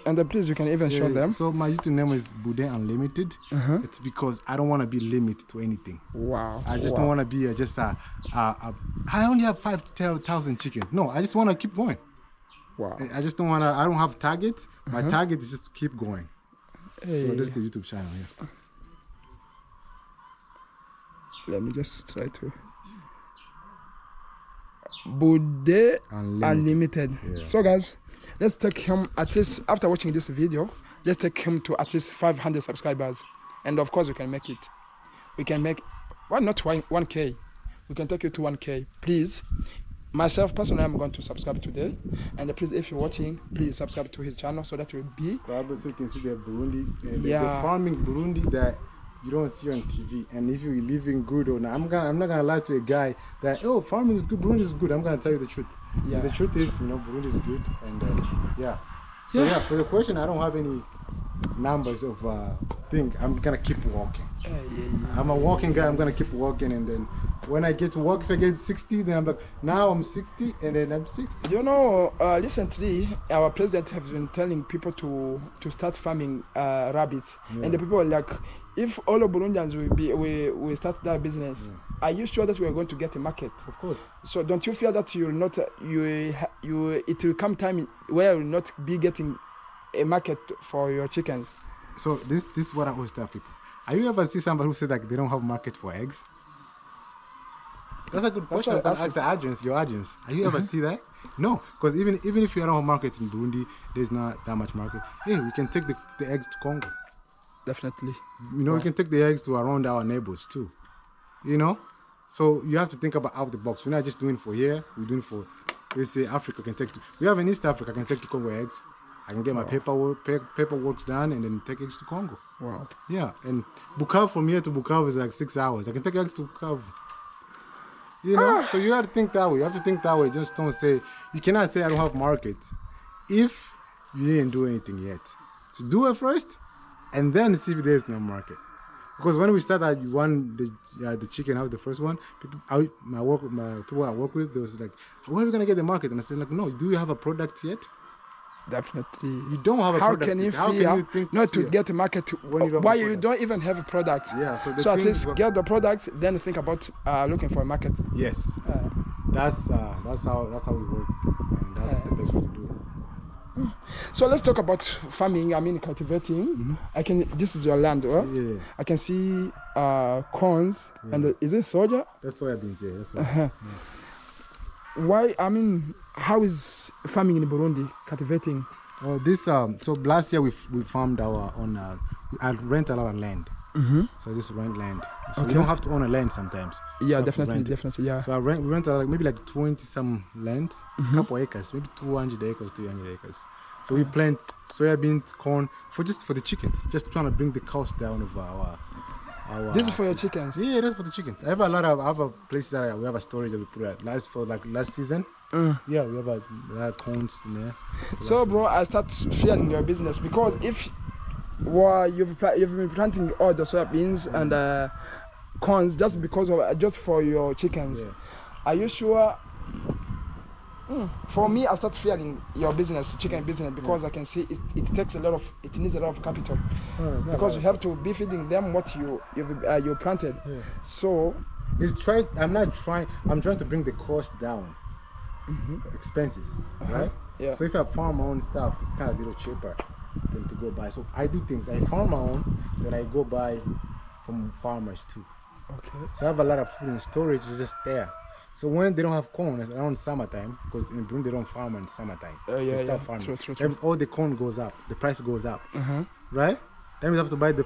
And please, you can even show them. So my YouTube name is Bude Unlimited. It's because I don't want to be limited to anything. Wow. I just don't want to be I only have 5,000 chickens. No, I just want to keep going. Wow. I just don't want to. I don't have targets. My target is just to keep going. Hey. So this is the YouTube channel here. Let me just try to. Bude Unlimited. Yeah. So guys, let's take him at least after watching this video. Let's take him to at least 500 subscribers, and of course we can make it. We can make, why not 1K? We can take you to 1K, please. Myself personally, I'm going to subscribe today, and please, if you're watching, please subscribe to his channel so that will be. Probably so you can see the Burundi, the farming Burundi that you don't see on TV. And if you're living good or not, I'm not gonna lie to a guy that farming is good, Burundi is good. I'm gonna tell you the truth. Yeah. And the truth is, you know, Burundi is good, and So for the question, I don't have any numbers of thing. I'm gonna keep walking. I'm a walking guy. I'm gonna keep walking, and then when I get to work, if I get 60, then I'm like, now I'm 60, and then I'm 60. You know, recently our president has been telling people to start farming rabbits, and the people are like, if all of Burundians will start that business, are you sure that we are going to get a market? Of course. So don't you fear that you'll not it will come time where you will not be getting a market for your chickens? So this is what I always tell people. Have you ever see somebody who said like they don't have market for eggs? That's a good question. I'm gonna ask your audience. Have you ever see that? No, because even if you don't have market in Burundi, there's not that much market. Hey, we can take the eggs to Congo. Definitely. You know, we can take the eggs to around our neighbors too. You know, so you have to think about out the box. We're not just doing for here. We're doing for, let's say, Africa can take. We have in East Africa. I can take to Congo eggs. I can get my paperwork done and then take eggs to Congo. Wow. Yeah, and Bukavu from here to Bukavu is like 6 hours. I can take eggs to Bukavu. You know, so you have to think that way. You have to think that way. Just don't say, you cannot say I don't have market if you didn't do anything yet. So do it first, and then see if there's no market. Because when we started the chicken house, the first one, people I work with, they was like, where are we gonna get the market? And I said like, no, do you have a product yet? Definitely. You don't have a product. How can you think not to get a market why you don't even have a product? Yeah. So at least get the product, then think about looking for a market. Yes. That's how we work, and that's the best way to do it. So let's talk about farming. I mean cultivating. This is your land, right? Yeah. I can see corns and is it soja? That's soybeans. Yeah. That's soya. Why? I mean, how is farming in Burundi cultivating? Oh, so last year we farmed our own. I rent a lot of land. So I just rent land. So you don't have to own a land sometimes. Yeah, definitely. Yeah. So we rent maybe like 20 some lands, couple acres, maybe 200 acres, 300 acres. So we plant soybeans, corn for the chickens. Just trying to bring the cost down of our. This is for your chickens? Yeah, that's for the chickens. I have a place that we have a storage that we put at last season. Yeah, we have a corns in there. So, bro, I start fearing your business because if you've been planting all the soybeans and corns just for your chickens, are you sure? For me, I start fearing your business, chicken business, because I can see it needs a lot of capital, because you have to be feeding them what you planted. So I'm trying to bring the cost down, expenses, right? Yeah. So if I farm my own stuff, it's kind of a little cheaper than to go buy. So I do things. I farm my own, then I go buy from farmers too. Okay. So I have a lot of food in storage, it's just there. So when they don't have corn, it's around summertime, because in Burundi they don't farm in summertime. They start farming. True. That means all the corn goes up, the price goes up, right? That means you have to buy the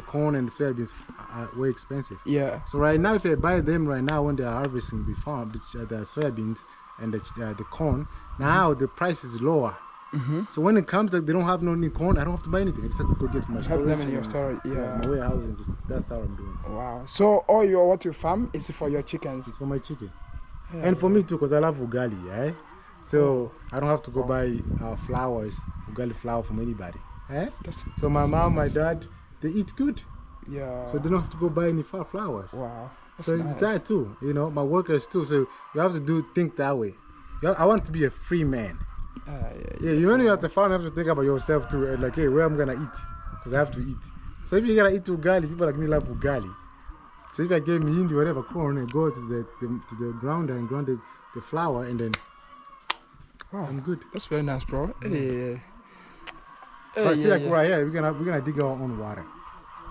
corn and the soybeans are way expensive. Yeah. So right now, if I buy them right now when they are harvesting the soybeans and the corn, now the price is lower. So when it comes that they don't have no any corn, I don't have to buy anything. I just have to go get my storage. Have them in your storage, my warehouse, and that's how I'm doing. Wow. So what you farm is for your chickens? It's for my chicken. And for me too, because I love ugali, eh? So I don't have to go buy ugali flour from anybody. Eh? So my mom, my dad, they eat good. Yeah. So they don't have to go buy any flowers. Wow. So nice. It's that too, my workers too. So you have to think that way. I want to be a free man. When you're at the farm, you have to think about yourself too, and like, hey, where I'm gonna eat, because I have to eat. So if you're gonna eat ugali, people like me love ugali. So if I get me into whatever corn and go to the ground and ground the flour, and then I'm good. That's very nice, bro. But see, like right here, we're gonna dig our own water.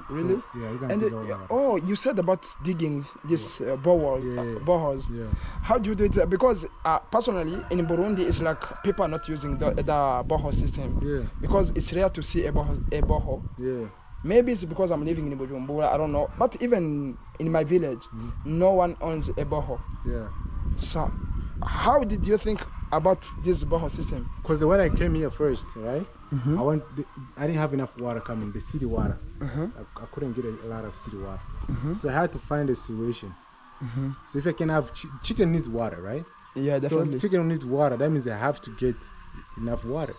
Really? So, yeah, we're gonna dig our own water. Oh, you said about digging this boreholes. Yeah. How do you do it? Because personally, in Burundi, it's like people are not using the borehole system. Yeah. Because it's rare to see a borehole. Yeah. Maybe it's because I'm living in Bujumbura, I don't know. But even in my village, no one owns a borehole. Yeah. So, how did you think about this borehole system? Because when I came here first, right? I didn't have enough water coming, the city water. I couldn't get a lot of city water. So I had to find a solution. So if I can have chicken needs water, right? Yeah, definitely. So if chicken needs water, that means I have to get enough water.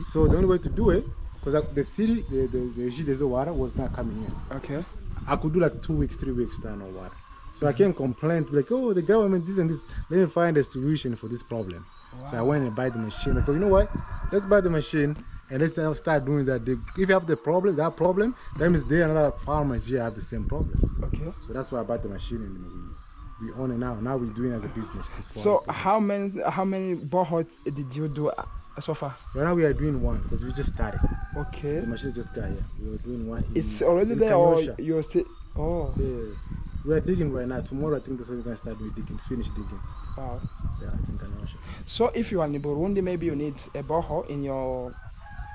So the only way to do it, because the city, the Gidezo water was not coming in. Okay. I could do like 2 weeks, 3 weeks without no water. So I can't complain, like, oh, the government, this and this. Let me find a solution for this problem. Wow. So I went and buy the machine. I thought, you know what? Let's buy the machine and let's start doing that. If you have that problem, that means there and other farmers here have the same problem. Okay. So that's why I bought the machine and we own it now. Now we're doing it as a business. So how many boreholes did you do so far? Right now we are doing one because we just started. Okay. The machine just got here. We were doing one. It's already there, or you're still? Oh. Yeah. We are digging right now. Tomorrow I think that's when we're gonna start doing digging, finish digging. Wow. Yeah, I think I know. So if you are in Burundi, maybe you need a borehole in your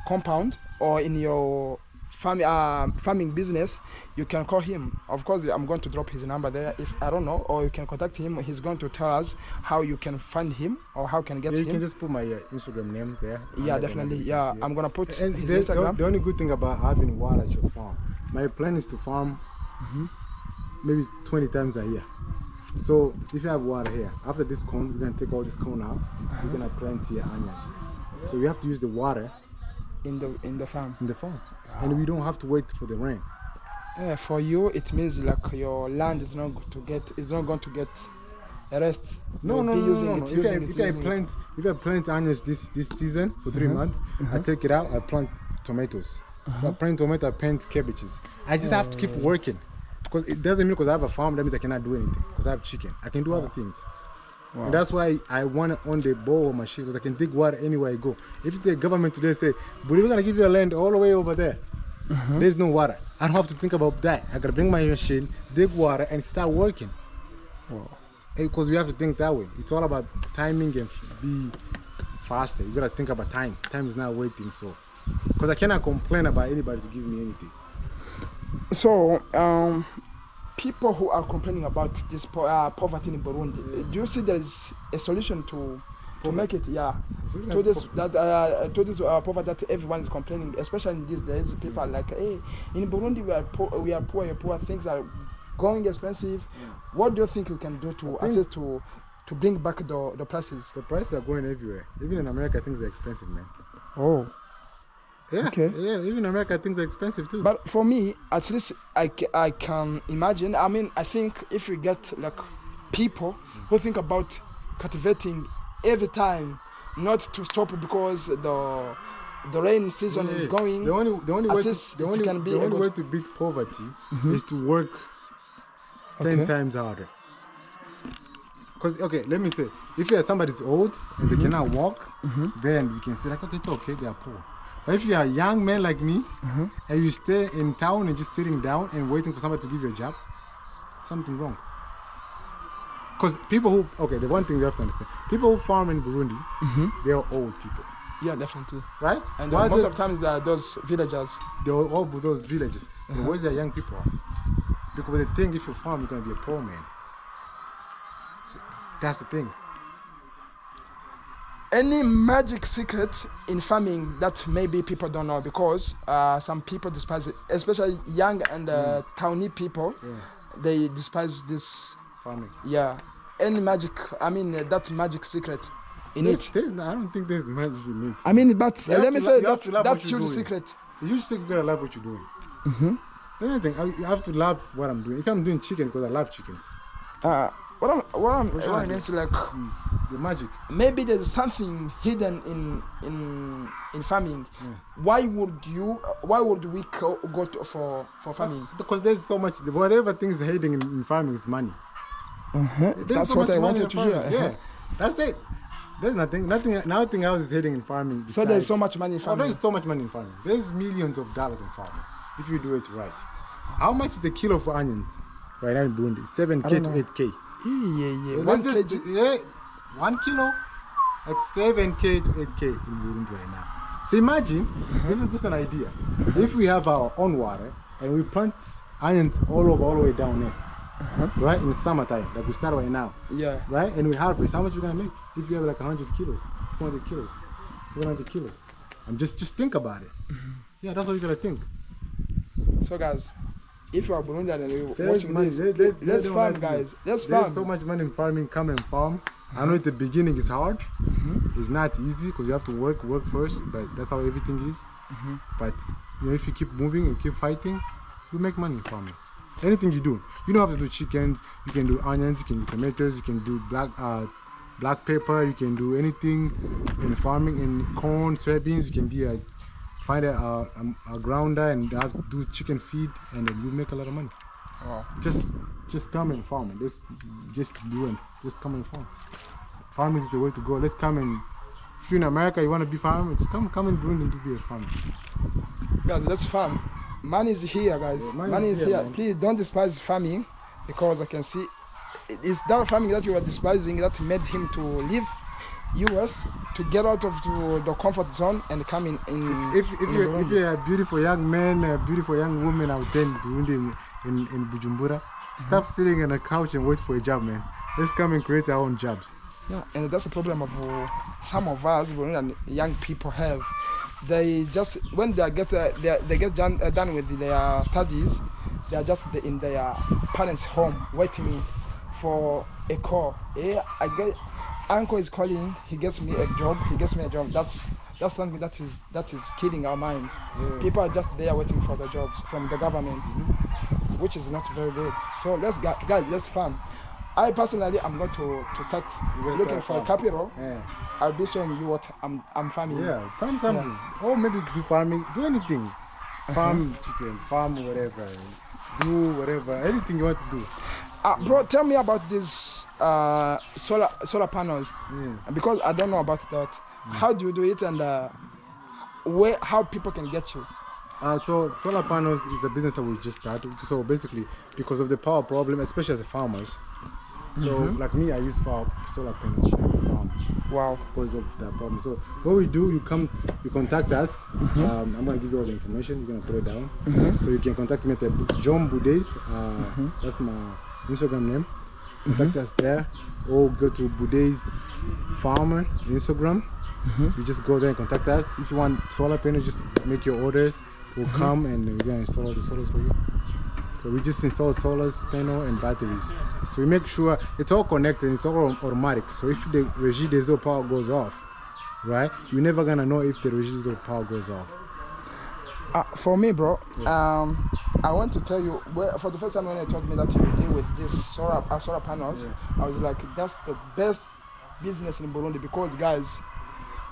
compound or in your farming business, you can call him. Of course, I'm going to drop his number there if I don't know, or you can contact him. He's going to tell us how you can find him or how you can get him. You can just put my Instagram name there. Yeah, definitely. Yeah, I'm gonna put his Instagram. The only good thing about having water at your farm, my plan is to farm maybe 20 times a year. So if you have water here, after this cone, we're gonna take all this cone out. We're gonna plant here onions. So we have to use the water in the farm. Wow. And we don't have to wait for the rain. Yeah, for you it means like your land is not going to get a rest. No. If I plant onions this season for 3 months, I take it out. I plant tomatoes. So I plant tomato, I plant cabbages. I just have to keep working. Because it doesn't mean because I have a farm that means I cannot do anything. Because I have chicken, I can do other things. Wow. And that's why I want to own the borehole machine, because I can dig water anywhere I go. If the government today say, but we're gonna give you a land all the way over there, there's no water. I don't have to think about that. I gotta bring my machine, dig water, and start working. Wow. Because we have to think that way. It's all about timing and be faster. You gotta think about time. Time is not waiting. So, because I cannot complain about anybody to give me anything. So, people who are complaining about this poverty in Burundi, do you see there is a solution to to make it, yeah. To this poverty that everyone is complaining, especially in these days. People are like, hey, in Burundi we are poor. Things are going expensive. What do you think we can do to at least to bring back the prices? The prices are going everywhere. Even in America, things are expensive, man. Oh. Yeah, Okay. yeah. Even in America, things are expensive too. But for me, at least I can imagine. I mean, I think if we get like people who think about cultivating every time, not to stop because the rain season is going. The only way to beat poverty is to work 10 times harder. Because, okay, let me say, if you are somebody's old and they cannot walk, then you can say, like, okay, it's okay, they are poor. But if you are a young man like me, and you stay in town and just sitting down and waiting for somebody to give you a job, something wrong. Because people who, okay, the one thing you have to understand, people who farm in Burundi, they are old people. Yeah, definitely. Right? And most of the times there are those villagers. They're all those villages. And where's the young people are? Because they think if you farm, you're going to be a poor man. So that's the thing. Any magic secret in farming that maybe people don't know, because some people despise it, especially young and towny people, they despise this farming. Yeah. Any magic, I mean, that magic secret in it. I don't think there's magic in it. I mean, but let me say that's huge secret. The huge secret, you gotta love what you're doing. Anything, you have to love what I'm doing. If I'm doing chicken, because I love chickens. What I'm going to like the magic. Maybe there's something hidden in farming. Why would we go for farming? Because there's so much. Whatever things hidden in farming is money. That's so what I wanted to hear. Yeah, that's it. There's nothing else is hidden in farming. So there's so much money in farming. There's so much money in farming. There's millions of dollars in farming if you do it right. How much is the kilo for onions right now in Burundi? 7K to 8K. Yeah. 1 kg. 1 kilo at 7K to 8K in Burundi right now. So imagine, this is just an idea. If we have our own water and we plant onions all the way down there, right, in the summertime, like we start right now, right, and we harvest, how much you gonna make? If you have like 100 kilos, 200 kilos, 700 kilos. Just think about it. Yeah, that's what you gotta think. So guys, if you are Burundian and you're watching this, let's farm, guys. Let's farm. There's so much money in farming. Come and farm. I know at the beginning it's hard. It's not easy because you have to work first, but that's how everything is. But you know, if you keep moving and keep fighting, you make money in farming. Anything you do, you don't have to do chickens. You can do onions. You can do tomatoes. You can do black pepper. You can do anything in farming. In corn, soybeans. You can find a grounder and do chicken feed, and then you make a lot of money. Wow. Just come and farm. Just come and farm. Farming is the way to go. Let's come and, if you're in America, you want to be farming, just come in Burundi to be a farmer. Guys, let's farm. Money is here, guys. Yeah, money is here. Man. Please don't despise farming, because I can see it's that farming that you are despising that made him to leave US to get out of the comfort zone and come in. If you're a beautiful young man, a beautiful young woman out there in Burundi, in Bujumbura, stop sitting on a couch and wait for a job, man. Let's come and create our own jobs. Yeah, and that's a problem of some of us Burundian young people have. They just, when they get done with their studies, they are just in their parents' home waiting for a call. Uncle is calling. He gets me a job. That's something that is killing our minds. Yeah. People are just there waiting for the jobs from the government, which is not very good. So guys, let's farm. I personally am going to start looking for a capital. Yeah. I'll be showing you what I'm farming. Yeah, farm something. Yeah. Or maybe do farming, do anything. Farm chicken, farm whatever. Do whatever, anything you want to do. Bro, tell me about these solar panels. Because I don't know about that. How do you do it, and how people can get you? So solar panels is a business that we just started. So basically, because of the power problem, especially as farmers. So like me, I use solar panels for farms. Wow. Because of that problem. So what we do, you contact us. I'm gonna give you all the information. You're gonna put it down. So you can contact me at John Budays. That's my Instagram name. contact us there, or go to Buday's Farmer Instagram. You just go there and contact us. If you want solar panels, just make your orders. We'll come and we're gonna install all the solars for you. So we just install solars, panel, and batteries. So we make sure it's all connected. It's all automatic. So if the Régie des Eaux power goes off, right, you're never gonna know if the Régie des Eaux power goes off. For me, bro, I want to tell you, for the first time when you told me that you deal with these solar panels, I was like, that's the best business in Burundi, because guys,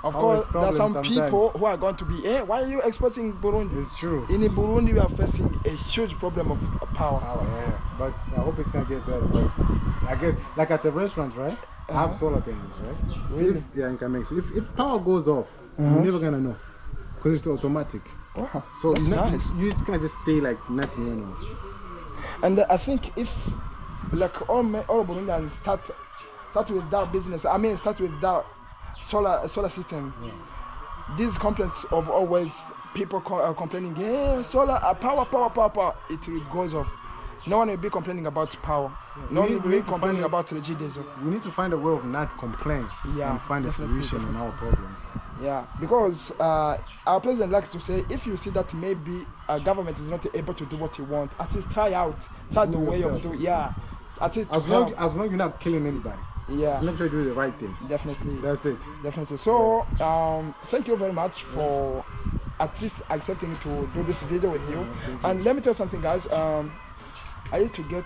of course, there are some people who are going to be, hey, why are you exporting Burundi? It's true. In Burundi, we are facing a huge problem of power. Yeah. But I hope it's gonna get better. But I guess, like at the restaurants, right? I have solar panels, right? Really? So in Kameng. So if power goes off, you're never gonna know, because it's automatic. Wow, So that's nice. It's gonna just stay like nothing went off. And I think if like all Burundians start with that business, I mean start with that solar system. These complaints of always people complaining, yeah, solar power, it will goes off. No one will be complaining about power. No one will be complaining about Régie des Eaux. We need to find a way of not complain and find a solution on our problems. Yeah, because our president likes to say, if you see that maybe a government is not able to do what you want, at least try the way of doing. Yeah, at least as long you're not killing anybody. Yeah, just make sure you do the right thing. Definitely. That's it. Definitely. So thank you very much for at least accepting to do this video with you. And let me tell you something, guys. I used to get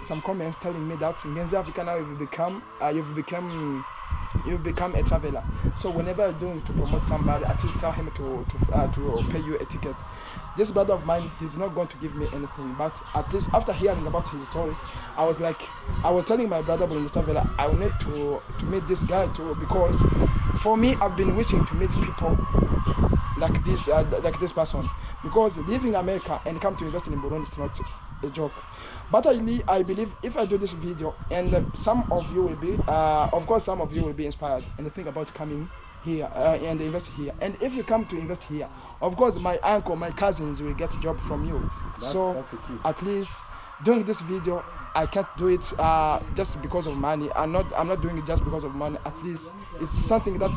some comments telling me that in Genzi Africa now you've become a traveler. So whenever you're doing to promote somebody, at least tell him to pay you a ticket. This brother of mine, he's not going to give me anything, but at least after hearing about his story, I was telling my brother Burundi traveler, I will need to meet this guy too, because for me, I've been wishing to meet people like this person, because leaving America and come to invest in Burundi is not a joke. But I believe if I do this video, and some of you will be, of course, some of you will be inspired and think about coming here and invest here. And if you come to invest here, of course, my uncle, my cousins will get a job from you. That's the key. At least doing this video, I can't do it just because of money. I'm not doing it just because of money. At least it's something that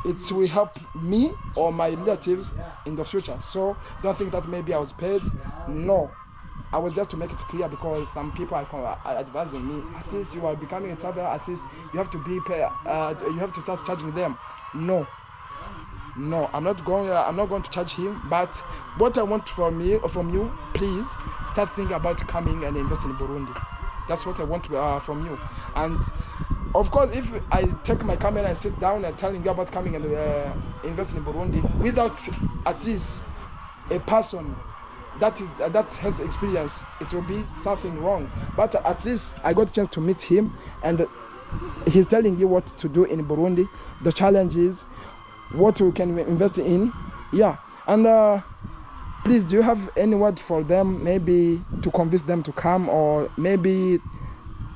it will help me or my relatives in the future. So don't think that maybe I was paid. No. I was just to make it clear, because some people are advising me, at least you are becoming a traveler, at least you have to be you have to start charging them. No, I'm not going to charge him. But what I want from you, please start thinking about coming and investing in Burundi. That's what I want from you. And of course, if I take my camera and sit down and telling you about coming and investing in Burundi without at least a person that has experience, it will be something wrong. But at least I got a chance to meet him, and he's telling you what to do in Burundi, the challenges, what we can invest in. Yeah, and please, do you have any word for them, maybe to convince them to come, or maybe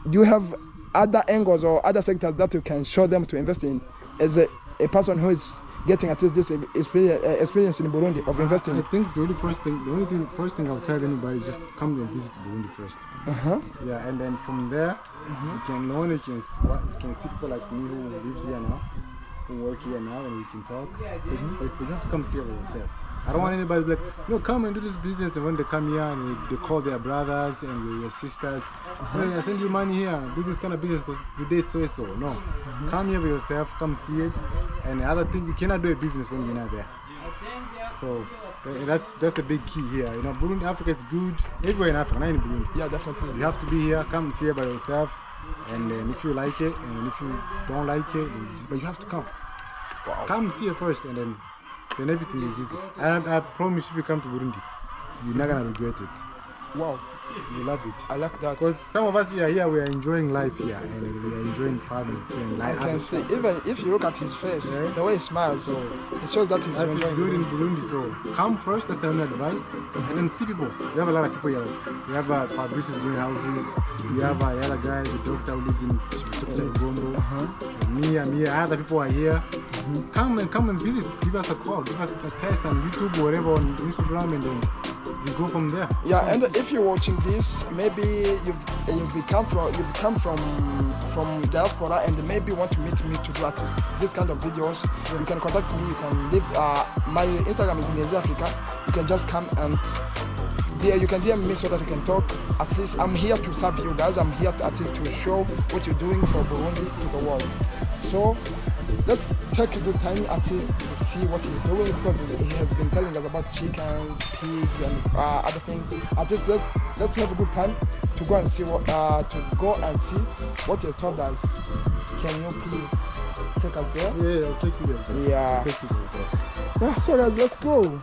do you have other angles or other sectors that you can show them to invest in as a person who is getting at least this experience in Burundi of investing? I think the only first thing I'll tell anybody is just come and visit Burundi first. Yeah, and then from there, you can learn, you can see people like me who lives here now, who work here now, and we can talk face to face. But you have to come see it for yourself. I don't want anybody to be like, no, come and do this business, and when they come here and they call their brothers and their sisters, hey, I send you money here, do this kind of business because today so. No, come here for yourself, come see it. And the other thing, you cannot do a business when you're not there. So that's the big key here. You know, Burundi, Africa is good. Everywhere in Africa, not in Burundi. Yeah, definitely. You have to be here, come see it by yourself. And then if you like it, and if you don't like it, but you have to come. Wow. Come see it first, and then everything is easy. And I promise, if you come to Burundi, you're not gonna regret it. Wow. You love it. I like that. Because some of us, we are here, we are enjoying life here, and we are enjoying farming and life. I can see, even if you look at his face, the way he smiles, it shows that he's enjoying life. It's good in Burundi, so come first, that's the only advice, and then see people. We have a lot of people here. We have Fabrice is doing houses. We have the other guy, the doctor who lives in Gombo. Me, other people are here. Come and visit. Give us a call. Give us a test on YouTube or whatever, on Instagram, and then we go from there. Yeah, and if you're watching this, maybe you've come from diaspora and maybe want to meet me to do this kind of videos. You can contact me. You can leave. My Instagram is in Africa. You can just come and you can DM me so that we can talk. At least I'm here to serve you guys. I'm here to at least to show what you're doing for Burundi to the world. So let's take a good time at least to see what he's doing, because he has been telling us about chickens, pigs, and other things. At least let's have a good time to go and see what what he has told us. Can you please take us there? Yeah, I'll take you there. Yeah. I'll take you there. Yeah, so guys, let's go.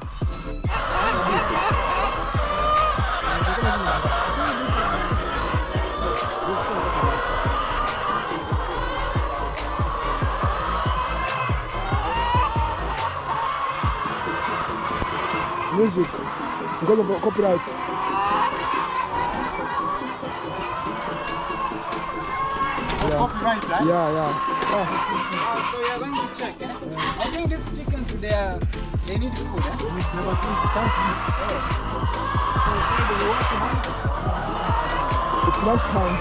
Music, because of copyright. Copyright, right? Yeah. So you're going to check, eh? I think these chickens, they need food, eh? It's lunch time.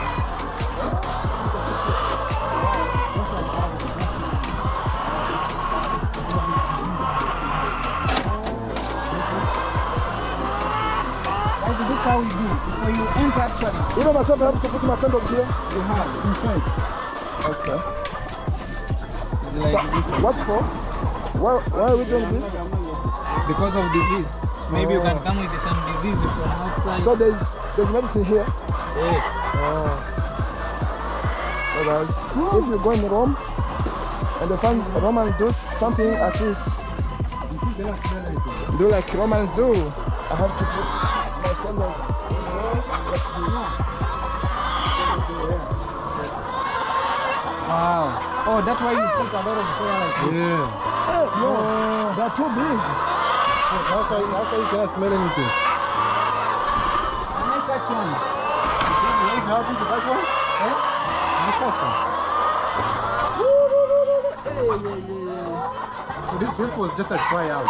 This is how we do. So you enter actually. Even myself, I have to put my sandals here. You have inside. Okay. Like So, what's for? Why are we doing this? because of disease. Maybe you can come with some disease from outside. So there's medicine here. Yes. So guys, if you go in Rome and they find Romans do something at least do like Romans do, I have to put my sandals like this. Wow. Oh, that's why you put a lot of hair like this. Yeah. Hey, no, they're too big. That's why you cannot smell anything. Can I catch one? You happy to catch one? Eh? You catch one. So this was just a tryout.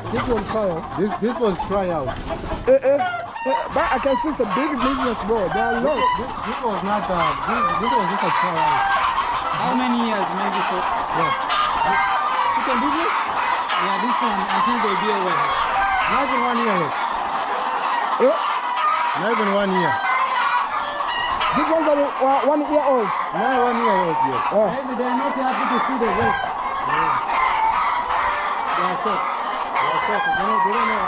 This one trial. This was tryout. But I can see it's a big business, bro. There are a lot. This was not this was just a tryout. How many years maybe so? Yeah. Chicken business? Yeah, this one until they be away. Not even 1 year yet. Not even 1 year. These ones are 1 year old. Not 1 year yet. Maybe they're not happy to see the rest. Yeah, so. They don't know.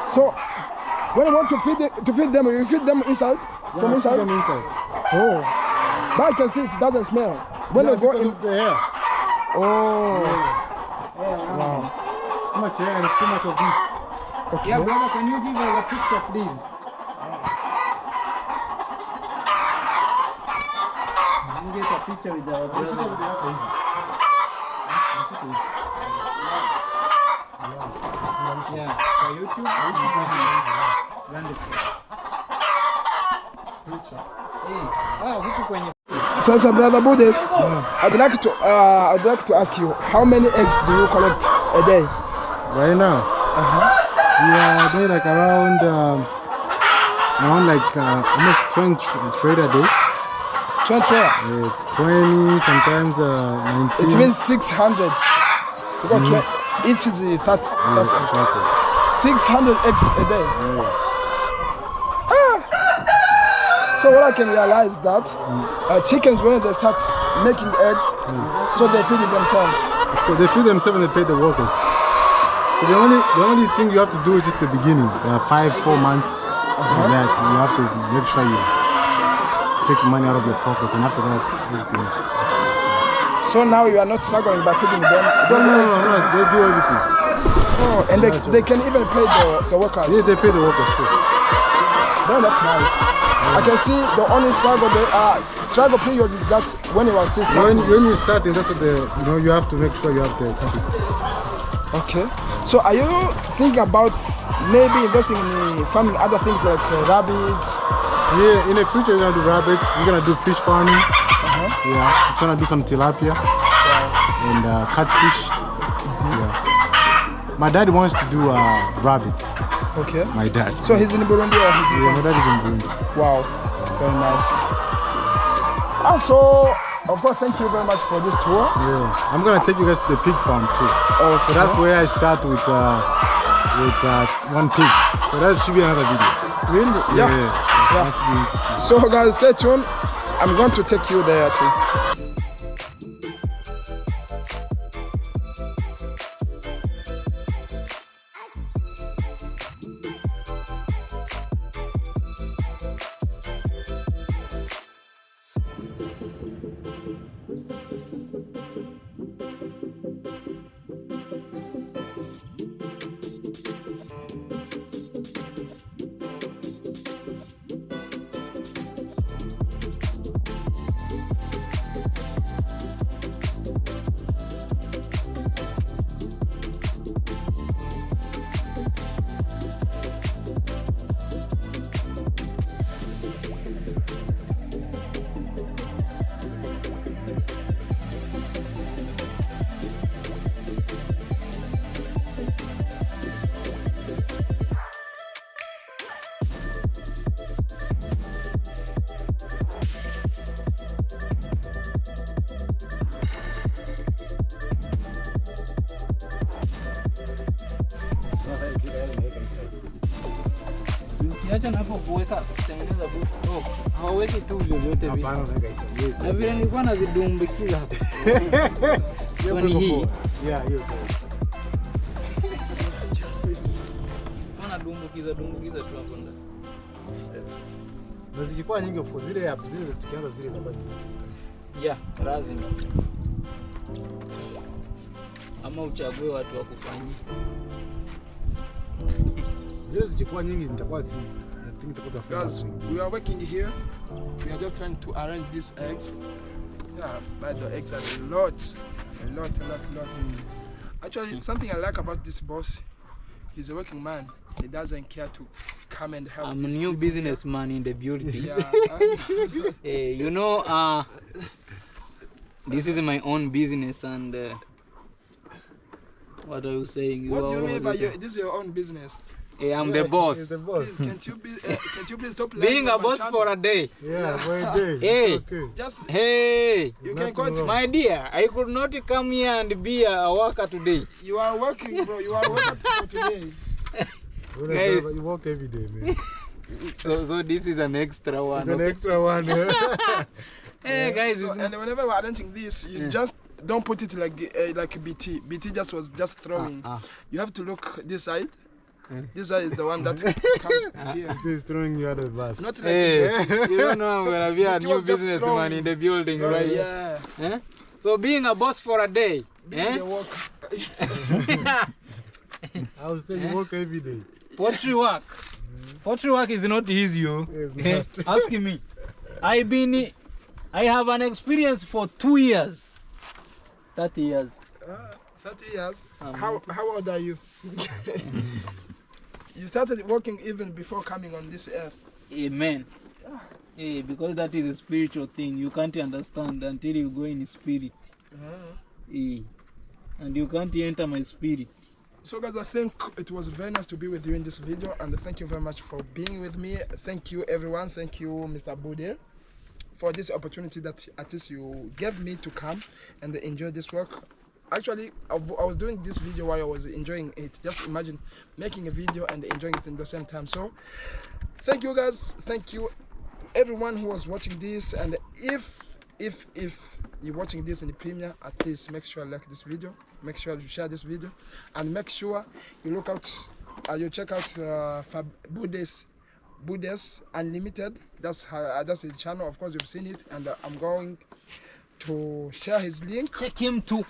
So when you want to feed them, you feed them inside from inside. Them inside. Oh, but I can see it doesn't smell when you go in. The air. Oh, Wow. Too much air and too much of this. okay. Yeah, brother, can you give us a picture, please? Can you get a picture with our brother? Yeah, for YouTube. Huku kwenye Sasa brother Buddhist, I'd like to ask you, how many eggs do you collect a day? Right now, we are doing like around like almost 20 trade a day. 20. 20, sometimes 19. It means 600. Because each is 30. 600 eggs a day. So what I can realize that chickens, when they start making eggs, so they feed it themselves. Of course, they feed themselves and they pay the workers. So the only thing you have to do is just the beginning. 5-4 months. That you have to make sure you take money out of your pocket, and after that, everything. So now you are not struggling by feeding them. No, they do everything. Oh, and they can even pay the workers. Yeah, they pay the workers too. No, that's nice. I can see the only struggle period is just when you are still starting. When you're starting, that's what you have to make sure you have the capital. Okay. So are you thinking about maybe investing in farming other things like rabbits, Yeah, in the future we're gonna do rabbits. We're gonna do fish farming. Yeah, we're trying to do some tilapia and catfish. Yeah. My dad wants to do rabbits. Okay. My dad. So he's in Burundi or he's in Yeah, my dad is in Burundi. Wow, very nice. So, of course, thank you very much for this tour. Yeah, I'm gonna take you guys to the pig farm too. Oh, So that's where I start with one pig. So that should be another video. really? Yeah. That should be interesting. So, guys, stay tuned. I'm going to take you there too. Ukiacha na hapo kuweka kutengeneza butu. Oh, hawaweki tu vyovyote vile. Hapana, unaweka hizo. Na vile nilikuwa nazidumbukiza hapo. Kwani hii? Yeah, hiyo. Dumbukiza tu hapo ndani. Na zikikuwa nyingi of course zile tukianza zile na bado. Yeah, lazima. Ama uchague watu wa kufanyia. Zile zikikuwa nyingi nitakuwa si I think itakuwa Guys, we are working here. We are just trying to arrange these eggs. Yeah, but the eggs are a lot. Actually, something I like about this boss, he's a working man. He doesn't care to come and help. I'm a new businessman in the building. Yeah. Hey, you know, this is my own business and what are you saying? What do you mean by this is your own business? Hey, I'm the boss. He's the boss. Please, can't you please stop Being lying a on my boss channel? for a day. Yeah, for a day. Hey. Okay. Just Hey, you can go to my dear, I could not come here and be a worker today. you are working, bro. You are working for today. Guys. You work every day, man. So this is an extra one. It's an Okay? extra one. Hey guys, So, and whenever we're arranging this, you just don't put it like BT. BT was just throwing. You have to look this side. This side is the one that comes here. He's throwing you out of the bus. Not like Hey, you don't know I'm gonna be a It new was just businessman throwing. in the building, right? Yeah. Eh? So being a boss for a day. Being the work. I was saying you work every day. Pottery work. Pottery work is not easy. Oh. It's not. Ask me. I have an experience for 2 years. 30 years. 30 years. How old are you? You started working even before coming on this earth. Amen. Yeah, because that is a spiritual thing. You can't understand until you go in spirit. Yeah. And you can't enter my spirit. So guys, I think it was very nice to be with you in this video, and thank you very much for being with me. Thank you everyone. Thank you Mr. Bude for this opportunity that at least you gave me to come and enjoy this work. Actually, I was doing this video while I was enjoying it. Just imagine making a video and enjoying it in the same time. So thank you guys, thank you everyone who was watching this, and if you're watching this in the premiere, at least make sure you like this video, make sure you share this video, and make sure you look out, you check out Buddha's Unlimited. That's his channel. Of course, you've seen it, and I'm going to share his link. Take him to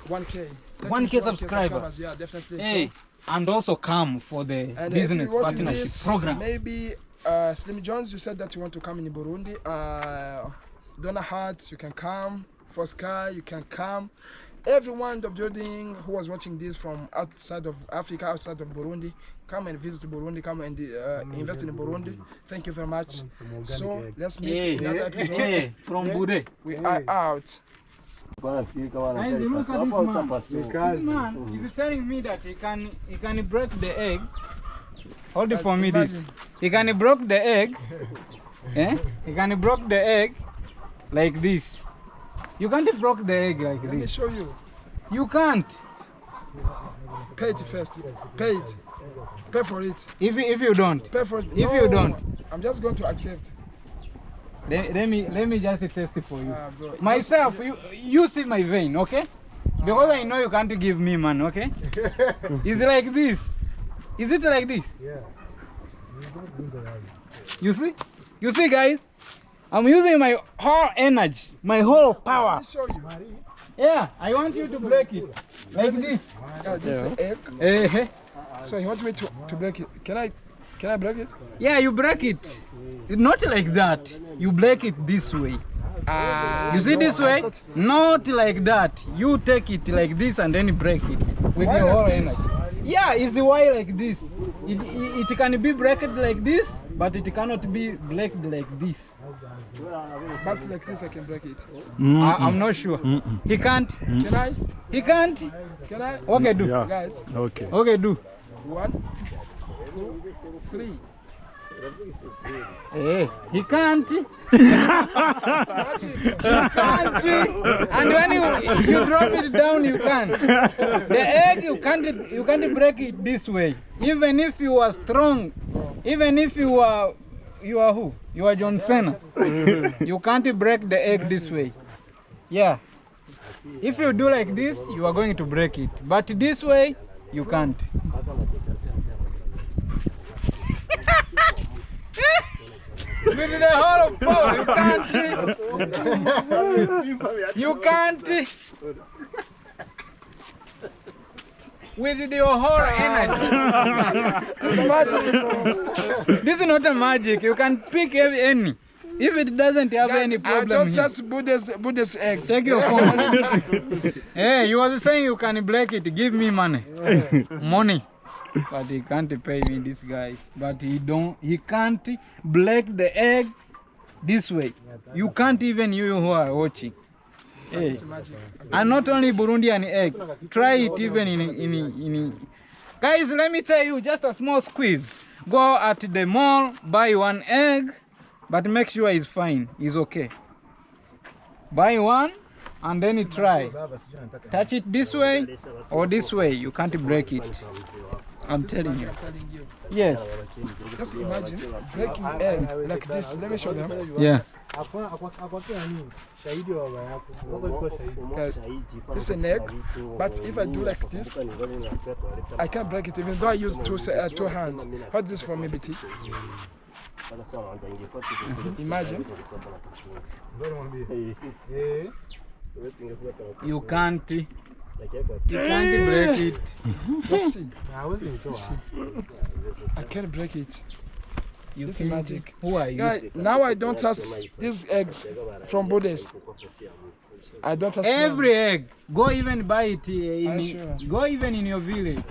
1K. 1K subscribers. Yeah, definitely. Hey, So, and also come for the and business if you're watching partnership this, program. maybe Slim Jones, you said that you want to come in Burundi. Donna Hart, you can come. For Sky, you can come. everyone in the building who was watching this from outside of Africa, outside of Burundi, come and visit Burundi, come and invest in Burundi. Thank you very much. So let's meet in another episode. From Bude. We are out. And look at this man. This man is telling me that he can break the egg. Hold it for me this. He can break the egg. Eh? He can break the egg like this. You can't break the egg like Let me this. show you. You can't. Pay it first. Pay it. Pay for it. If you don't. Pay for it. If you don't. I'm just going to accept. Let me just test it for you. Bro, Myself, you see my vein, okay? Because I know you can't give me man, okay? It's like this. Is it like this? Yeah. You see? You see, guys? I'm using my whole energy, my whole power. Let me show you. Yeah, I want you to break it. Like this. This is egg. So he wants me to break it. Can I break it? Yeah, you break it. Not like that. You break it this way. You see this way? Not like that. You take it like this and then break it with your whole energy. Yeah, it's why like this. It can be broken like this, but it cannot be broken like this. But like this I can break it. I'm not sure. He can't. Can I? He can't. Can I? Okay, do. Yeah. Guys, Okay. Okay, do. 1, 2, 3. Hey, he can't. He Magic. can't. And when you drop it down, you can. The egg you can't break it this way. Even if you are strong, even if you are who? You are John Cena. You can't break the egg this way. Yeah. If you do like this, you are going to break it. But this way, you can't. With the whole of power, you can't. With your whole energy. This is magic. This is not a magic. You can pick any. If it doesn't have Guys, any I problem don't here. trust Buddha's eggs. Take your phone. Hey, you was saying you can break it. Give me money. Money. But he can't pay me, this guy. But he can't break the egg this way. You can't, even you who are watching. Hey. And not only Burundian egg. Try it even in Guys, let me tell you, just a small squeeze. Go at the mall, buy one egg, but make sure it's fine, it's okay. Buy one and then you try. Touch it this way or this way, you can't break it. I'm telling you. Yes. Just imagine breaking egg like this. Let me show them. Yeah. Guys, this is an egg, but if I do like this, I can't break it even though I use two hands. Hold this for me, BT. Imagine. You can't break it. Let's see. I can't break it. This is magic. Who are you? Guys, now I don't trust these eggs from Buddhists. I don't trust Every them. egg. Go even buy it Sure. go even in your village.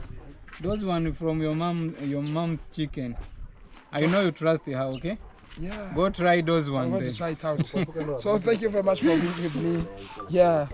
Those one from your mom's chicken. I know you trust her, okay? Yeah. Go try those I'm ones. going to try it out. So thank you very much for being with me. Yeah.